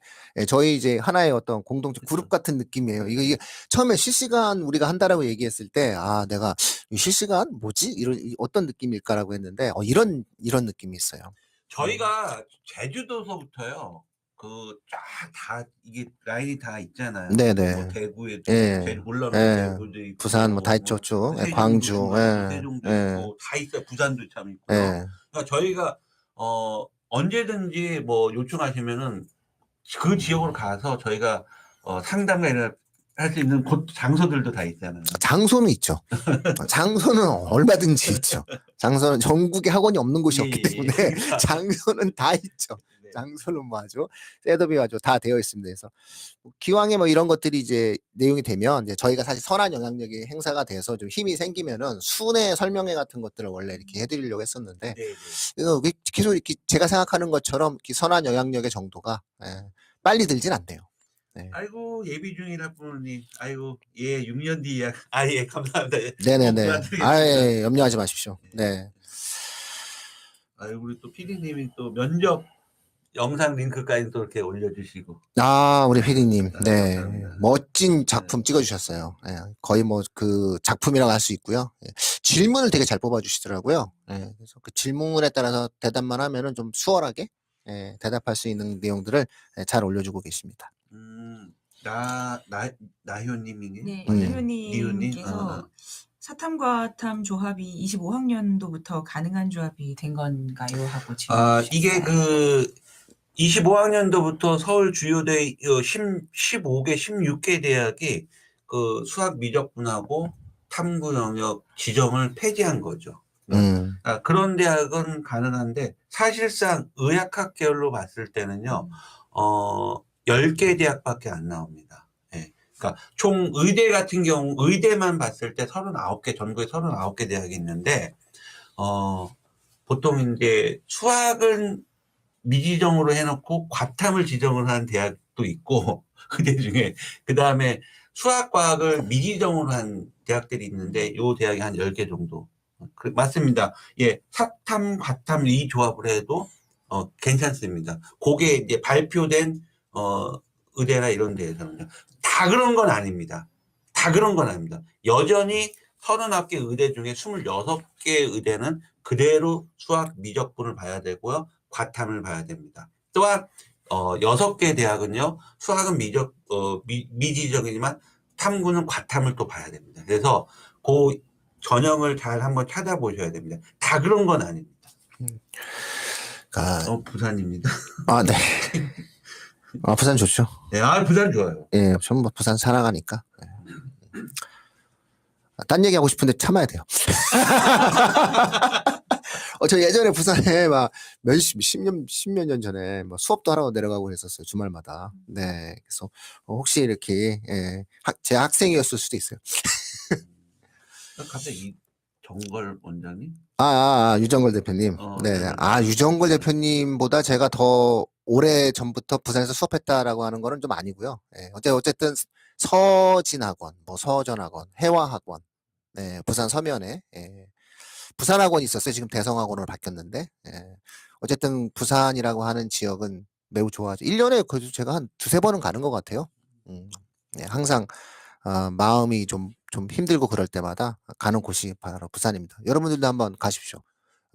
저희 이제 하나의 어떤 공동체 그룹 같은 느낌이에요. 이게 처음에 실시간 우리가 한다라고 얘기했을 때 내가 실시간 뭐지? 이런 어떤 느낌일까라고 했는데 이런 느낌이 있어요. 저희가 제주도서부터요. 그 쫙 다 이게 라인이 다 있잖아요. 네네. 뭐 대구에 물론 대구도 있고 부산 뭐 다 있죠, 쭉. 광주, 세종도 있고 다 있어요. 부산도 참 있고요. 그러니까 저희가 언제든지 뭐 요청하시면은 그 지역으로 가서 저희가 상담과 이런 할 수 있는 곳 장소들도 다 있잖아요. 장소는 있죠. 장소는 얼마든지 있죠. 장소는 전국에 학원이 없는 곳이 없기 때문에 장소는 다 있죠. 장소는 뭐 아주 셋업이 아주 다 되어 있습니다. 그래서 기왕에 뭐 이런 것들이 이제 내용이 되면 이제 저희가 사실 선한 영향력이 행사가 돼서 좀 힘이 생기면은 순회 설명회 같은 것들을 원래 이렇게 해드리려고 했었는데 계속 이렇게 제가 생각하는 것처럼 선한 영향력의 정도가 빨리 들진 않네요. 네. 아이고 예비 중이라 부모님. 아이고 6년 뒤 예약. 감사합니다. 네네네. 염려하지 마십시오. 네. 우리 또 PD님이 또 면접 영상 링크까지 또 이렇게 올려주시고. 우리 PD님. 네. 감사합니다. 멋진 작품 찍어주셨어요. 거의 뭐 그 작품이라고 할 수 있고요. 질문을 되게 잘 뽑아주시더라고요. 그래서 그 질문에 따라서 대답만 하면은 좀 수월하게 대답할 수 있는 내용들을 잘 올려주고 계십니다. 나효님이니? 네, 나효님께서 사탐과탐 조합이 25학년도부터 가능한 조합이 된 건가요? 하고 지금 이게 그 25학년도부터 서울 주요대 15개, 16개 대학이 그 수학 미적분하고 탐구 영역 지정을 폐지한 거죠. 그런 대학은 가능한데 사실상 의학학 계열로 봤을 때는요. 10개 대학밖에 안 나옵니다. 예. 그러니까 총 의대 같은 경우 의대만 봤을 때 39개, 전국에 39개 대학이 있는데 보통 이제 수학은 미지정으로 해놓고 과탐을 지정을 한 대학도 있고 의대 중에 그다음에 수학과학을 미지정으로 한 대학들이 있는데 요 대학이 한 10개 정도. 맞습니다. 예, 사탐, 과탐 이 조합을 해도 괜찮습니다. 그게 이제 발표된 의대나 이런 데에서는요. 다 그런 건 아닙니다. 다 그런 건 아닙니다. 여전히 39개 의대 중에 26개 의대는 그대로 수학 미적분을 봐야 되고요. 과탐을 봐야 됩니다. 또한 6개 대학은요. 수학은 미지정이지만 탐구는 과탐을 또 봐야 됩니다. 그래서 그 전형을 잘 한번 찾아보셔야 됩니다. 다 그런 건 아닙니다. 부산입니다. 아, 네. 부산 좋죠. 네, 부산 좋아요. 예, 전부 부산 사랑하니까. 예. 딴 얘기하고 싶은데 참아야 돼요. 저 예전에 부산에 막 십몇 년 전에 뭐 수업도 하러 내려가고 했었어요. 주말마다. 네. 그래서 혹시 이렇게, 예, 제 학생이었을 수도 있어요. 갑자기 정걸 원장님? 유정걸 대표님. 네. 유정걸 대표님보다 제가 더 오래 전부터 부산에서 수업했다라고 하는 거는 좀 아니고요. 예, 어쨌든 서진학원, 뭐 서전학원, 해화학원, 네, 부산 서면에, 예, 부산학원이 있었어요. 지금 대성학원으로 바뀌었는데, 예, 어쨌든 부산이라고 하는 지역은 매우 좋아하죠. 1년에 그래도 제가 한 두세 번은 가는 것 같아요. 네, 항상 마음이 좀 힘들고 그럴 때마다 가는 곳이 바로 부산입니다. 여러분들도 한번 가십시오.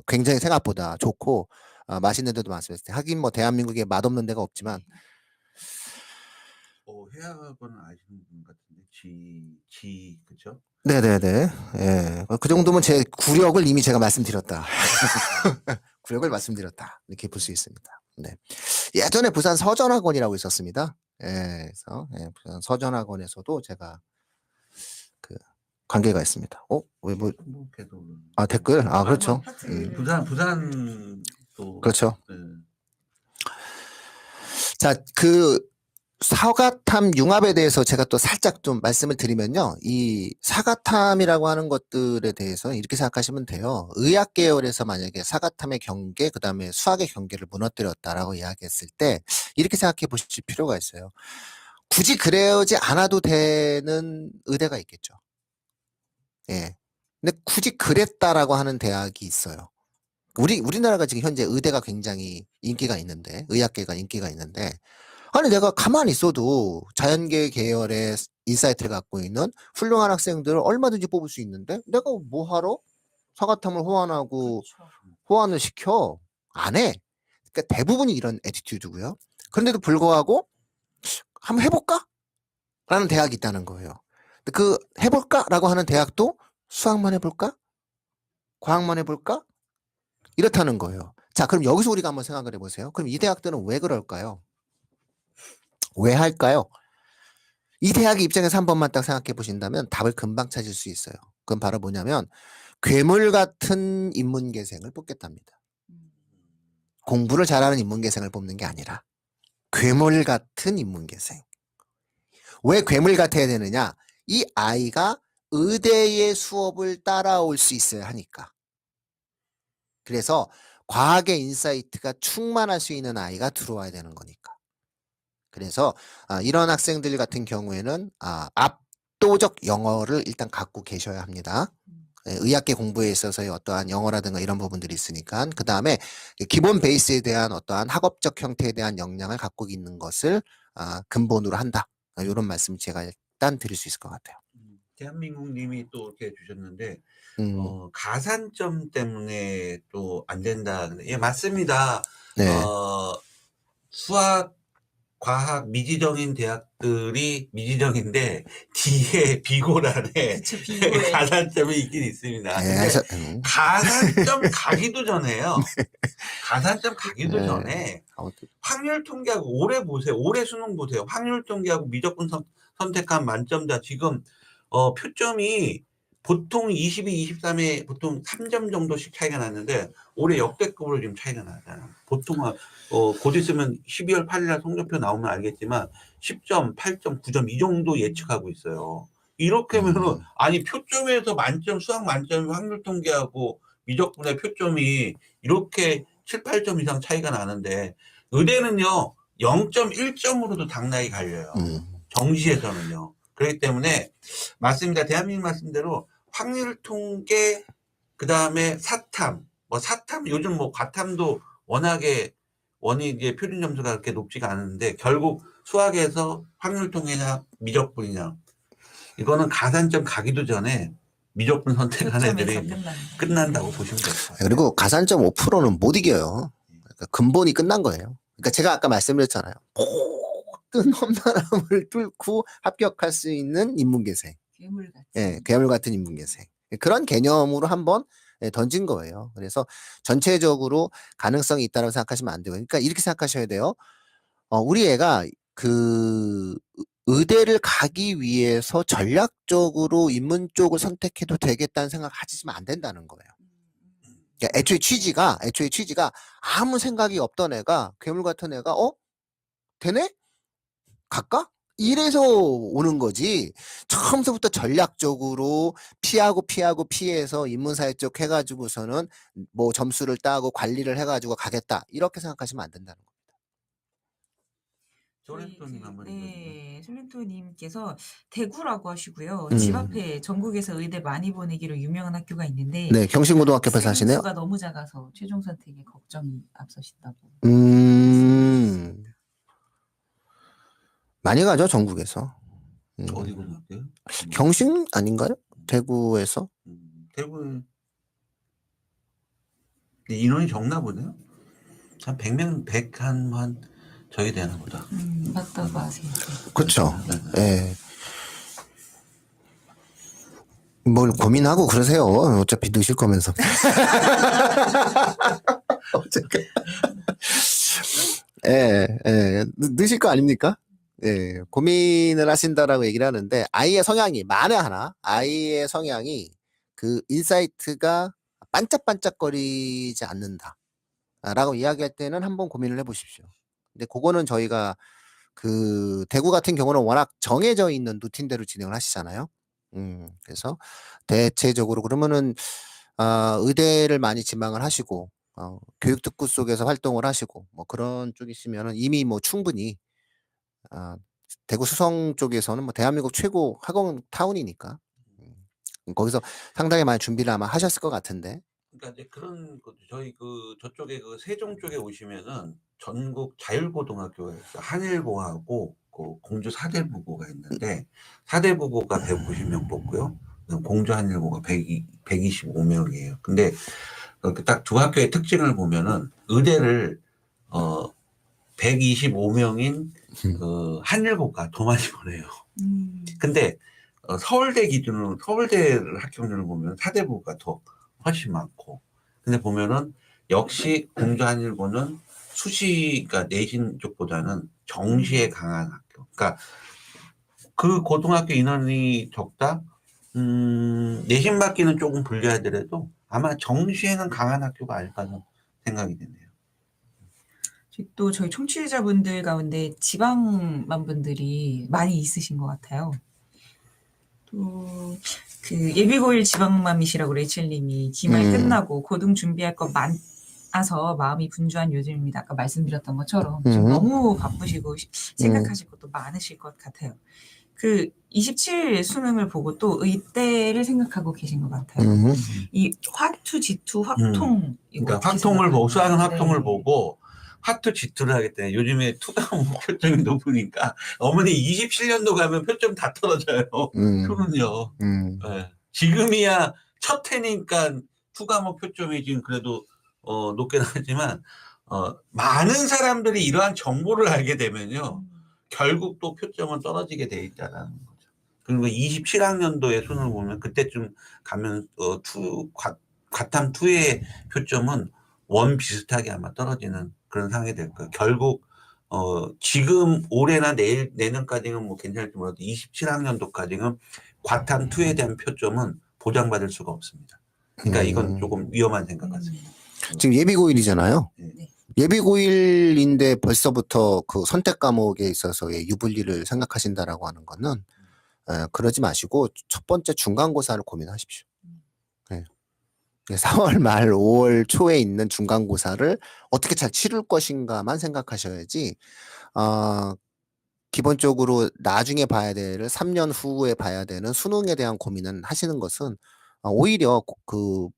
굉장히 생각보다 좋고 맛있는 데도 많습니다. 하긴 뭐 대한민국에 맛없는 데가 없지만. 해학은 아시는 분 같은데 그죠? 네네네. 예, 그 정도면 제 구력을 이미 제가 말씀드렸다. 구력을 말씀드렸다. 이렇게 볼 수 있습니다. 네. 예전에 부산 서전학원이라고 있었습니다. 예, 그래서 부산 서전학원에서도 제가 그 관계가 있습니다. 왜 뭐? 댓글? 그렇죠. 부산 또 그렇죠. 자, 사과탐 융합에 대해서 제가 또 살짝 좀 말씀을 드리면요. 이 사과탐이라고 하는 것들에 대해서 이렇게 생각하시면 돼요. 의학 계열에서 만약에 사과탐의 경계, 그 다음에 수학의 경계를 무너뜨렸다라고 이야기했을 때 이렇게 생각해 보실 필요가 있어요. 굳이 그러지 않아도 되는 의대가 있겠죠. 예. 근데 굳이 그랬다라고 하는 대학이 있어요. 우리나라가 지금 현재 의대가 굉장히 인기가 있는데, 의학계가 인기가 있는데, 아니 내가 가만히 있어도 자연계 계열의 인사이트를 갖고 있는 훌륭한 학생들을 얼마든지 뽑을 수 있는데 내가 뭐하러 사과탐을 호환하고 그렇죠. 호환을 시켜? 안 해. 그러니까 대부분이 이런 애티튜드고요. 그런데도 불구하고 한번 해볼까? 라는 대학이 있다는 거예요. 그 해볼까? 라고 하는 대학도 수학만 해볼까? 과학만 해볼까? 이렇다는 거예요. 자, 그럼 여기서 우리가 한번 생각을 해보세요. 그럼 이 대학들은 왜 그럴까요? 왜 할까요? 이 대학의 입장에서 한 번만 딱 생각해 보신다면 답을 금방 찾을 수 있어요. 그건 바로 뭐냐면 괴물 같은 인문계생을 뽑겠답니다. 공부를 잘하는 인문계생을 뽑는 게 아니라 괴물 같은 인문계생. 왜 괴물 같아야 되느냐? 이 아이가 의대의 수업을 따라올 수 있어야 하니까. 그래서 과학의 인사이트가 충만할 수 있는 아이가 들어와야 되는 거니까. 그래서 이런 학생들 같은 경우에는 압도적 영어를 일단 갖고 계셔야 합니다. 의학계 공부에 있어서의 어떠한 영어라든가 이런 부분들이 있으니까 그 다음에 기본 베이스에 대한 어떠한 학업적 형태에 대한 역량을 갖고 있는 것을 근본으로 한다. 이런 말씀 제가 일단 드릴 수 있을 것 같아요. 대한민국님이 또 이렇게 주셨는데 가산점 때문에 또 안 된다. 예, 맞습니다. 네. 수학, 과학 미지정인 대학들이 미지정인데 뒤에 비고란에 그쵸, 비고에. 가산점이 있긴 있습니다. 네. 근데 가산점 가기도 전에요. 가산점 가기도 네. 전에 확률 통계하고 올해 보세요. 올해 수능 보세요. 확률 통계하고 미적분 선택한 만점자 지금 표점이 보통 22, 23에 보통 3점 정도씩 차이가 났는데 올해 역대급으로 지금 차이가 나잖아. 보통은 곧 있으면 12월 8일 날 성적표 나오면 알겠지만 10점, 8점, 9점 이 정도 예측하고 있어요. 이렇게 하면은 아니 표점에서 만점 수학 만점 확률 통계하고 미적분의 표점이 이렇게 7, 8점 이상 차이가 나는데 의대는요 0.1점으로도 당락이 갈려요. 정시에서는요. 그렇기 때문에 맞습니다. 대한민국 말씀대로 확률 통계 그다음에 사탐 사탐 요즘 뭐 과탐도 워낙에 이제 표준 점수가 그렇게 높지가 않은데 결국 수학에서 확률 통계냐 미적분이냐 이거는 가산점 가기도 전에 미적분 선택한 애들이 끝난다고 보시면 돼요. 그리고 가산점 5%는 못 이겨요. 그러니까 근본이 끝난 거예요. 그러니까 제가 아까 말씀드렸잖아요. 모든 험난함을 뚫고 합격할 수 있는 인문계생. 괴물 같은. 예, 괴물 같은 인문계생. 그런 개념으로 한번 던진 거예요. 그래서 전체적으로 가능성이 있다고 생각하시면 안 돼요. 그러니까 이렇게 생각하셔야 돼요. 우리 애가 그 의대를 가기 위해서 전략적으로 인문 쪽을 선택해도 되겠다는 생각 하시면 안 된다는 거예요. 그러니까 애초에 취지가 아무 생각이 없던 애가 괴물 같은 애가 되네? 갈까? 이래서 오는 거지. 처음서부터 전략적으로 피해서 인문사회 쪽 해가지고서는 뭐 점수를 따고 관리를 해가지고 가겠다. 이렇게 생각하시면 안 된다는 거예요. 솔렌토님 한번 네, 솔렌토님께서 대구라고 하시고요. 집 앞에 전국에서 의대 많이 보내기로 유명한 학교가 있는데 네, 경신고등학교 앞에서 하시네요. 수가 너무 작아서 최종 선택에 걱정이 앞서신다고. 많이 가죠, 전국에서. 어디 고등학교요? 경신 아닌가요? 대구에서? 대구 인원이 적나 보네요. 한 100명, 100한 저기 되나 보다. 맞다고 하세요. 그렇죠. 예. 뭘 고민하고 그러세요. 어차피 넣으실 거면서. 넣으실 거 아닙니까? 예, 고민을 하신다라고 얘기를 하는데, 아이의 성향이, 만에 하나, 아이의 성향이 그 인사이트가 반짝반짝거리지 않는다. 라고 이야기할 때는 한번 고민을 해 보십시오. 근데 그거는 저희가 그 대구 같은 경우는 워낙 정해져 있는 루틴대로 진행을 하시잖아요. 그래서 대체적으로 그러면은 의대를 많이 지망을 하시고 교육특구 속에서 활동을 하시고 뭐 그런 쪽이시면은 이미 뭐 충분히 대구 수성 쪽에서는 뭐 대한민국 최고 학원 타운이니까 거기서 상당히 많이 준비를 아마 하셨을 것 같은데. 그러니까 이제 그런 저희 저쪽에 세종 쪽에 오시면은 전국 자율고등학교가 있어요. 한일고하고 공주 사대부고가 있는데 사대부고가 150명 뽑고요. 공주 한일고가 125명이에요. 근데 딱 두 학교의 특징을 보면은 의대를 125명인 한일고가 더 많이 보내요. 근데 서울대 기준으로 서울대 합격률을 보면 사대부가 더 훨씬 많고. 근데 보면은 역시 공주 한일고는 수시가 내신 쪽보다는 정시에 강한 학교. 그러니까 그 고등학교 인원이 적다. 내신 받기는 조금 불리하더라도 아마 정시에는 강한 학교가 아닐까 생각이 드네요. 또 저희 청취자분들 가운데 지방만 분들이 많이 있으신 것 같아요. 또 그 예비고일 지방맘이시라고 레이첼님이 기말 끝나고 고등 준비할 거 많아서 마음이 분주한 요즘입니다. 아까 말씀드렸던 것처럼 좀 너무 바쁘시고 생각하실 것도 많으실 것 같아요. 그 27 수능을 보고 또 의대를 생각하고 계신 것 같아요. 이 화투, 지투, 확통 그러니까 확통을 보고 수학은 확통을 보고 화투 지투를 하기 때문에 요즘에 투가 표점이 높으니까 어머니 27년도 가면 표점 다 떨어져요. 투는요. 네. 지금이야 첫 해니까 투 과목 표점이 지금 그래도 높게 나왔지만 많은 사람들이 이러한 정보를 알게 되면요. 결국 또 표점은 떨어지게 돼 있다는 거죠. 그리고 27학년도의 수능을 보면 그때쯤 가면 과탐 2의 표점은 원 비슷하게 아마 떨어지는 그런 상황이 될 거예요. 결국 지금 올해나 내년까지는 뭐 괜찮을지 몰라도 27학년도까지는 과탐 2에 대한 표점은 보장받을 수가 없습니다. 그러니까 이건 조금 위험한 생각 같습니다. 지금 예비고일이잖아요. 네. 예비고일인데 벌써부터 그 선택 과목에 있어서의 유불리를 생각하신다라고 하는 거는 그러지 마시고 첫 번째 중간고사를 고민하십시오. 네. 4월 말 5월 초에 있는 중간고사를 어떻게 잘 치를 것인가만 생각하셔야지 기본적으로 나중에 봐야 될 3년 후에 봐야 되는 수능에 대한 고민은 하시는 것은 오히려 그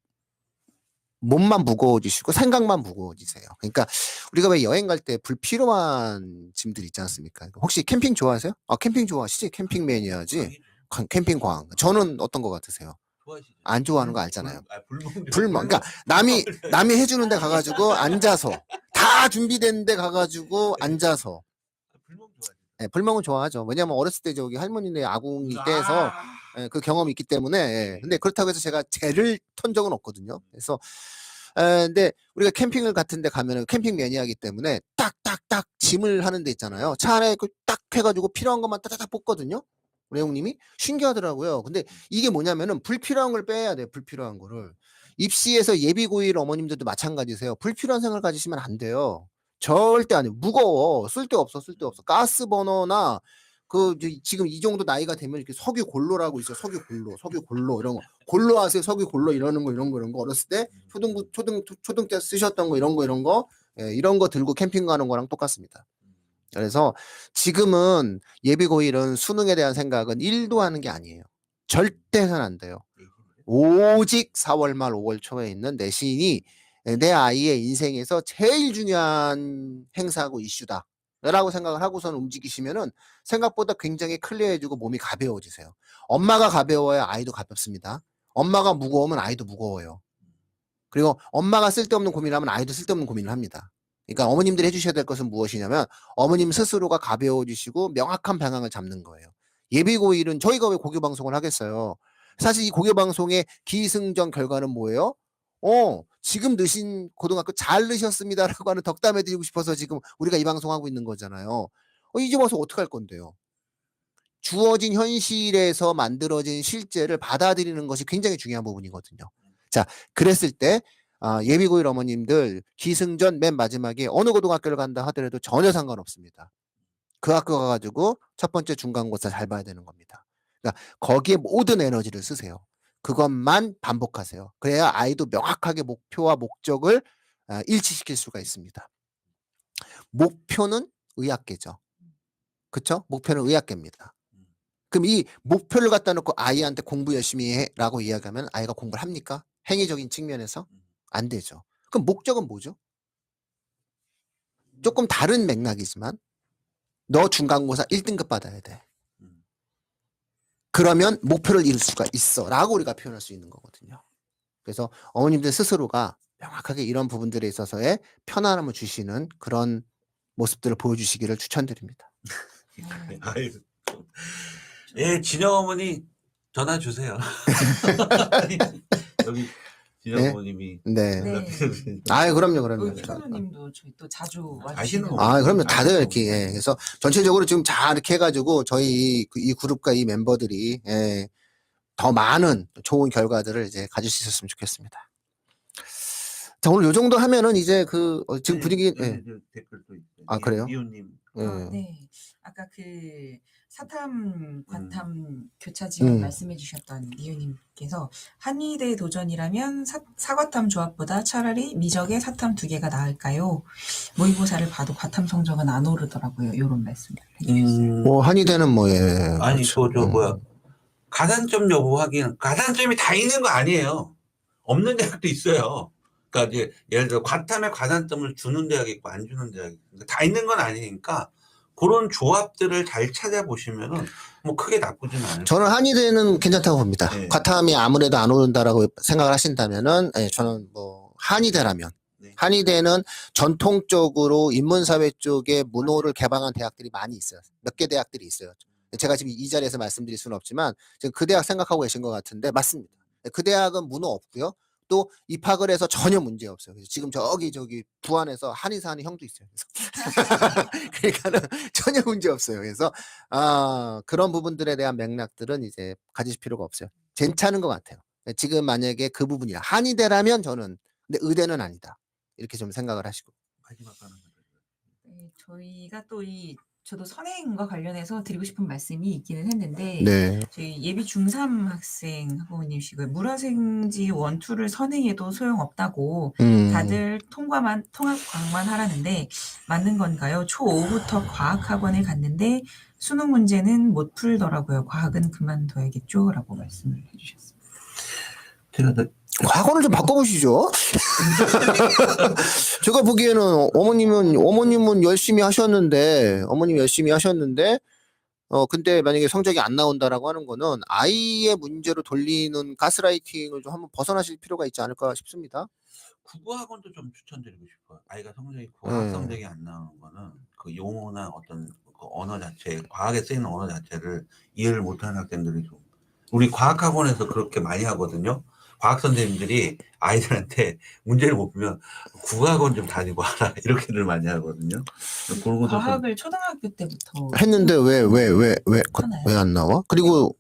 몸만 무거워지시고 생각만 무거워지세요. 그러니까 우리가 왜 여행 갈 때 불필요한 짐들 있지 않습니까? 혹시 캠핑 좋아하세요? 캠핑 좋아하시지? 캠핑 매니아지. 캠핑광. 저는 어떤 거 같으세요? 좋아하시죠? 안 좋아하는 거 알잖아요. 불멍. 그러니까 남이 해주는 데 가가지고 앉아서 다 준비된 데 가가지고 앉아서. 불멍 좋아하죠. 네, 불멍은 좋아하죠. 왜냐면 어렸을 때 저기 할머니네 아궁이 때에서 그 경험이 있기 때문에. 근데 그렇다고 해서 제가 쟤를 턴 적은 없거든요. 그래서 근데 우리가 캠핑을 같은 데 가면은 캠핑 매니아이기 때문에 딱딱딱 짐을 하는 데 있잖아요. 차 안에 딱 해가지고 필요한 것만 따다닥 뽑거든요. 우리 형님이 신기하더라고요. 근데 이게 뭐냐면은 불필요한 걸 빼야 돼요. 불필요한 거를. 입시에서 예비고일 어머님들도 마찬가지세요. 불필요한 생각을 가지시면 안 돼요. 절대 아니에요. 무거워. 쓸데없어. 가스버너나 지금 이 정도 나이가 되면 이렇게 석유 골로라고 있어요. 석유 골로 이런 거. 골로 하세요. 석유 골로 이런 거 어렸을 때 초등 때 쓰셨던 거 이런 거 이런 거 들고 캠핑 가는 거랑 똑같습니다. 그래서 지금은 예비고일은 수능에 대한 생각은 1도 하는 게 아니에요. 절대 해서는 안 돼요. 오직 4월 말 5월 초에 있는 내신이 내 아이의 인생에서 제일 중요한 행사고 이슈다 라고 생각을 하고선 움직이시면은 생각보다 굉장히 클리어해지고 몸이 가벼워지세요. 엄마가 가벼워야 아이도 가볍습니다. 엄마가 무거우면 아이도 무거워요. 그리고 엄마가 쓸데없는 고민을 하면 아이도 쓸데없는 고민을 합니다. 그러니까 어머님들이 해주셔야 될 것은 무엇이냐면 어머님 스스로가 가벼워지시고 명확한 방향을 잡는 거예요. 예비고일은 저희가 왜 고교방송을 하겠어요. 사실 이 고교방송의 기승전 결과는 뭐예요? 지금 넣으신 고등학교 잘 넣으셨습니다라고 하는 덕담해 드리고 싶어서 지금 우리가 이 방송하고 있는 거잖아요. 이제 와서 어떡할 건데요? 주어진 현실에서 만들어진 실제를 받아들이는 것이 굉장히 중요한 부분이거든요. 자, 그랬을 때 예비고일 어머님들 기승전 맨 마지막에 어느 고등학교를 간다 하더라도 전혀 상관없습니다. 그 학교 가가지고 첫 번째 중간고사 잘 봐야 되는 겁니다. 그러니까 거기에 모든 에너지를 쓰세요. 그것만 반복하세요. 그래야 아이도 명확하게 목표와 목적을 일치시킬 수가 있습니다. 목표는 의학계죠. 그렇죠? 목표는 의학계입니다. 그럼 이 목표를 갖다 놓고 아이한테 공부 열심히 해라고 이야기하면 아이가 공부를 합니까? 행위적인 측면에서? 안 되죠. 그럼 목적은 뭐죠? 조금 다른 맥락이지만 너 중간고사 1등급 받아야 돼. 그러면 목표를 이룰 수가 있어 라고 우리가 표현할 수 있는 거거든요. 그래서 어머님들 스스로가 명확하게 이런 부분들에 있어서의 편안함을 주시는 그런 모습들을 보여주시기를 추천드립니다. 예, 진영 어머니 전화 주세요. 여기 진영 어머님이. 네. 네. 그럼요. 현우님도 저희 또 자주 아시는 와주시는 그럼요. 다들 이렇게. 그래서 전체적으로 지금 잘 이렇게 해가지고 저희 이 그룹과 이 멤버들이 더 많은 좋은 결과들을 이제 가질 수 있었으면 좋겠습니다. 자, 오늘 요 정도 하면은 이제 지금 분위기. 댓글도 있어요. 그래요? 미호님. 네. 아까 그 사탐, 과탐 교차 지원 말씀해 주셨던 미우님께서 한의대 도전이라면 사과탐 조합보다 차라리 미적의 사탐 2개가 나을까요? 모의고사를 봐도 과탐 성적은 안 오르더라고요. 이런 말씀을 해주셨어요. 한의대는 아니, 그렇죠. 가산점 여부 확인, 가산점이 다 있는 거 아니에요. 없는 대학도 있어요. 그러니까 이제 예를 들어 과탐에 가산점을 주는 대학이 있고 안 주는 대학이 있고 다 있는 건 아니니까 그런 조합들을 잘 찾아보시면은 뭐 크게 나쁘진 않아요. 저는 한의대는 괜찮다고 봅니다. 네. 과탐이 아무래도 안 오른다라고 생각을 하신다면은 저는 뭐 한의대라면 한의대는 전통적으로 인문사회 쪽에 문호를 개방한 대학들이 많이 있어요. 몇 개 대학들이 있어요. 제가 지금 이 자리에서 말씀드릴 수는 없지만 지금 그 대학 생각하고 계신 것 같은데 맞습니다. 그 대학은 문호 없고요. 또 입학을 해서 전혀 문제 없어요. 그래서 지금 저기 부안에서 한의사 하는 형도 있어요. 그러니까는 전혀 문제 없어요. 그래서 그런 부분들에 대한 맥락들은 이제 가지실 필요가 없어요. 괜찮은 것 같아요. 지금 만약에 그 부분이야. 한의대라면 저는 근데 의대는 아니다. 이렇게 좀 생각을 하시고. 마지막 하나. 네, 저희가 또 저도 선행과 관련해서 드리고 싶은 말씀이 있기는 했는데 네. 저희 예비 중3 학생 학부모님이시고요. 물화생지 1, 2를 선행해도 소용없다고 다들 통합과학만 하라는데 맞는 건가요? 초5부터 과학학원에 갔는데 수능 문제는 못 풀더라고요. 과학은 그만둬야겠죠? 라고 말씀을 해주셨습니다. 제가 과거를 좀 바꿔보시죠. 제가 보기에는 어머님은 열심히 하셨는데, 근데 만약에 성적이 안 나온다라고 하는 거는 아이의 문제로 돌리는 가스라이팅을 좀 한번 벗어나실 필요가 있지 않을까 싶습니다. 국어학원도 좀 추천드리고 싶어요. 아이가 과학 성적이 안 나오는 거는 그 용어나 어떤 그 언어 자체, 과학에 쓰이는 언어 자체를 이해를 못하는 학생들이 좀 우리 과학학원에서 그렇게 많이 하거든요. 과학 선생님들이 아이들한테 문제를 못 풀면 국어학원 좀 다니고 하라 이렇게들 많이 하거든요. 그런 것도 좀 과학을 초등학교 때부터 했는데 왜 하나요? 안 나와? 그리고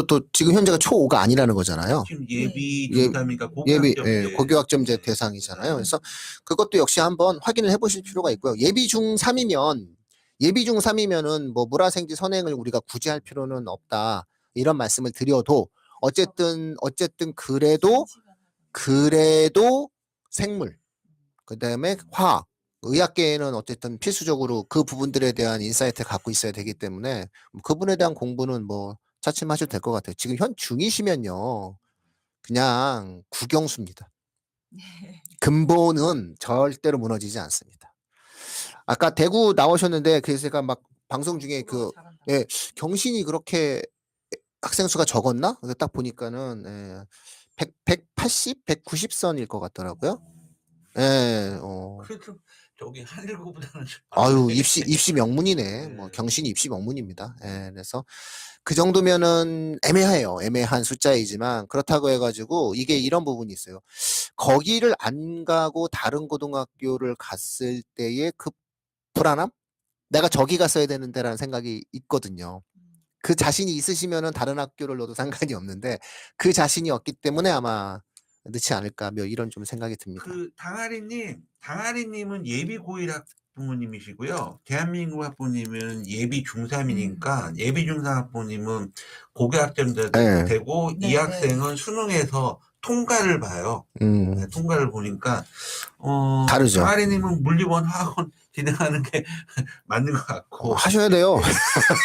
또 지금 현재가 초5가 아니라는 거잖아요. 지금 예비 예, 중3이니까 고교학점제 대상이잖아요. 그래서 그것도 역시 한번 확인을 해보실 필요가 있고요. 예비 중3이면은 뭐 물화생지 선행을 우리가 굳이 할 필요는 없다. 이런 말씀을 드려도 어쨌든 그래도 생물, 그다음에 화학, 의학계에는 어쨌든 필수적으로 그 부분들에 대한 인사이트를 갖고 있어야 되기 때문에 그 부분에 대한 공부는 뭐 차츰하셔도 될 것 같아요. 지금 현 중이시면요. 그냥 국영수입니다. 근본은 절대로 무너지지 않습니다. 아까 대구 나오셨는데 그래서 제가 막 방송 중에 경신이 그렇게 학생 수가 적었나? 그래서 딱 보니까는 180, 190선일 것 같더라고요. 그래도 저기 한일고보다는 아유, 입시 명문이네. 뭐 경신이 입시 명문입니다. 그래서 그 정도면은 애매한 숫자이지만 그렇다고 해가지고 이게 이런 부분이 있어요. 거기를 안 가고 다른 고등학교를 갔을 때의 그 불안함? 내가 저기 갔어야 되는데라는 생각이 있거든요. 그 자신이 있으시면은 다른 학교를 넣어도 상관이 없는데 그 자신이 없기 때문에 아마 넣지 않을까 뭐 이런 좀 생각이 듭니다. 그 당아리님은 예비 고1 학부모님이시고요. 대한민국 학부모님은 예비 중3이니까 예비 중3 학부모님은 고교학점제 되고 이 학생은 수능에서 통과를 봐요. 통과를 보니까 다르죠. 당아리님은 물리원 화학원 진행하는 게 맞는 것 같고 하셔야 돼요.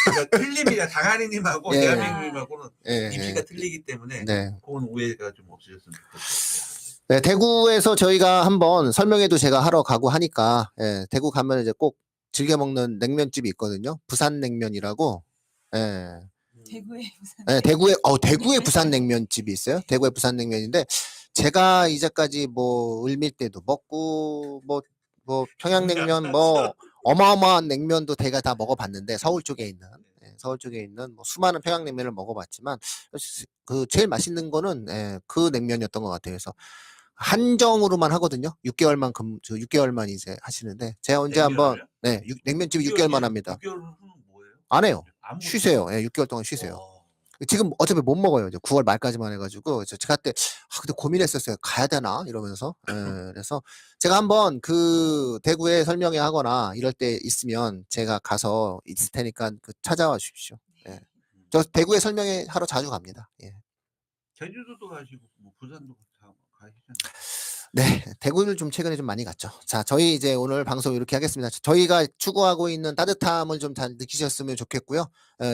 그러니까 틀립니다. 당아리님하고 대한민국님하고는 입시가 틀리기 때문에 그건 오해가 좀 없으셨으면 좋겠어요. 네, 대구에서 저희가 한번 설명회도 제가 하러 가고 하니까 대구 가면 이제 꼭 즐겨 먹는 냉면집이 있거든요. 부산 냉면이라고. 대구에 부산 냉면집이 있어요. 대구에 부산 냉면인데 제가 이제까지 뭐 을밀대도 먹고 뭐 평양냉면 뭐 어마어마한 냉면도 제가 다 먹어봤는데 서울 쪽에 있는 뭐 수많은 평양냉면을 먹어봤지만 그 제일 맛있는 거는 그 냉면이었던 것 같아요. 그래서 한정으로만 하거든요. 6개월만 이제 하시는데 제가 언제 한번 냉면집이 6개월만 합니다. 6개월 후는 뭐예요? 안 해요. 쉬세요. 6개월 동안 쉬세요. 지금 어차피 못 먹어요. 이제 9월 말까지만 해가지고 제가 그때 근데 고민했었어요. 가야 되나 이러면서. 그래서 제가 한번 그 대구에 설명회 하거나 이럴 때 있으면 제가 가서 있을 테니까 찾아와 주십시오. 저 대구에 설명회 하러 자주 갑니다. 제주도도 가시고 뭐 부산도 가시잖아요. 네, 대구를 좀 최근에 좀 많이 갔죠. 자, 저희 이제 오늘 방송 이렇게 하겠습니다. 저희가 추구하고 있는 따뜻함을 좀 잘 느끼셨으면 좋겠고요.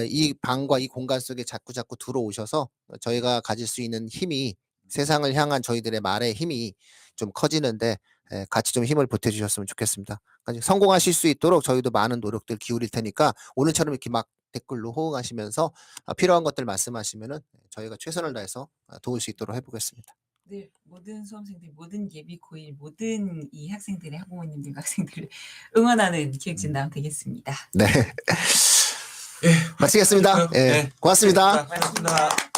이 방과 이 공간 속에 자꾸 들어오셔서 저희가 가질 수 있는 힘이 세상을 향한 저희들의 말의 힘이 좀 커지는데 같이 좀 힘을 보태주셨으면 좋겠습니다. 성공하실 수 있도록 저희도 많은 노력들 기울일 테니까 오늘처럼 이렇게 막 댓글로 호응하시면서 필요한 것들 말씀하시면은 저희가 최선을 다해서 도울 수 있도록 해보겠습니다. 네, 모든 수험생들, 모든 예비 고1, 모든 이 학생들의 학부모님들과 학생들을 응원하는 기획진담 되겠습니다. 네. 마치겠습니다. 고맙습니다. 고맙습니다.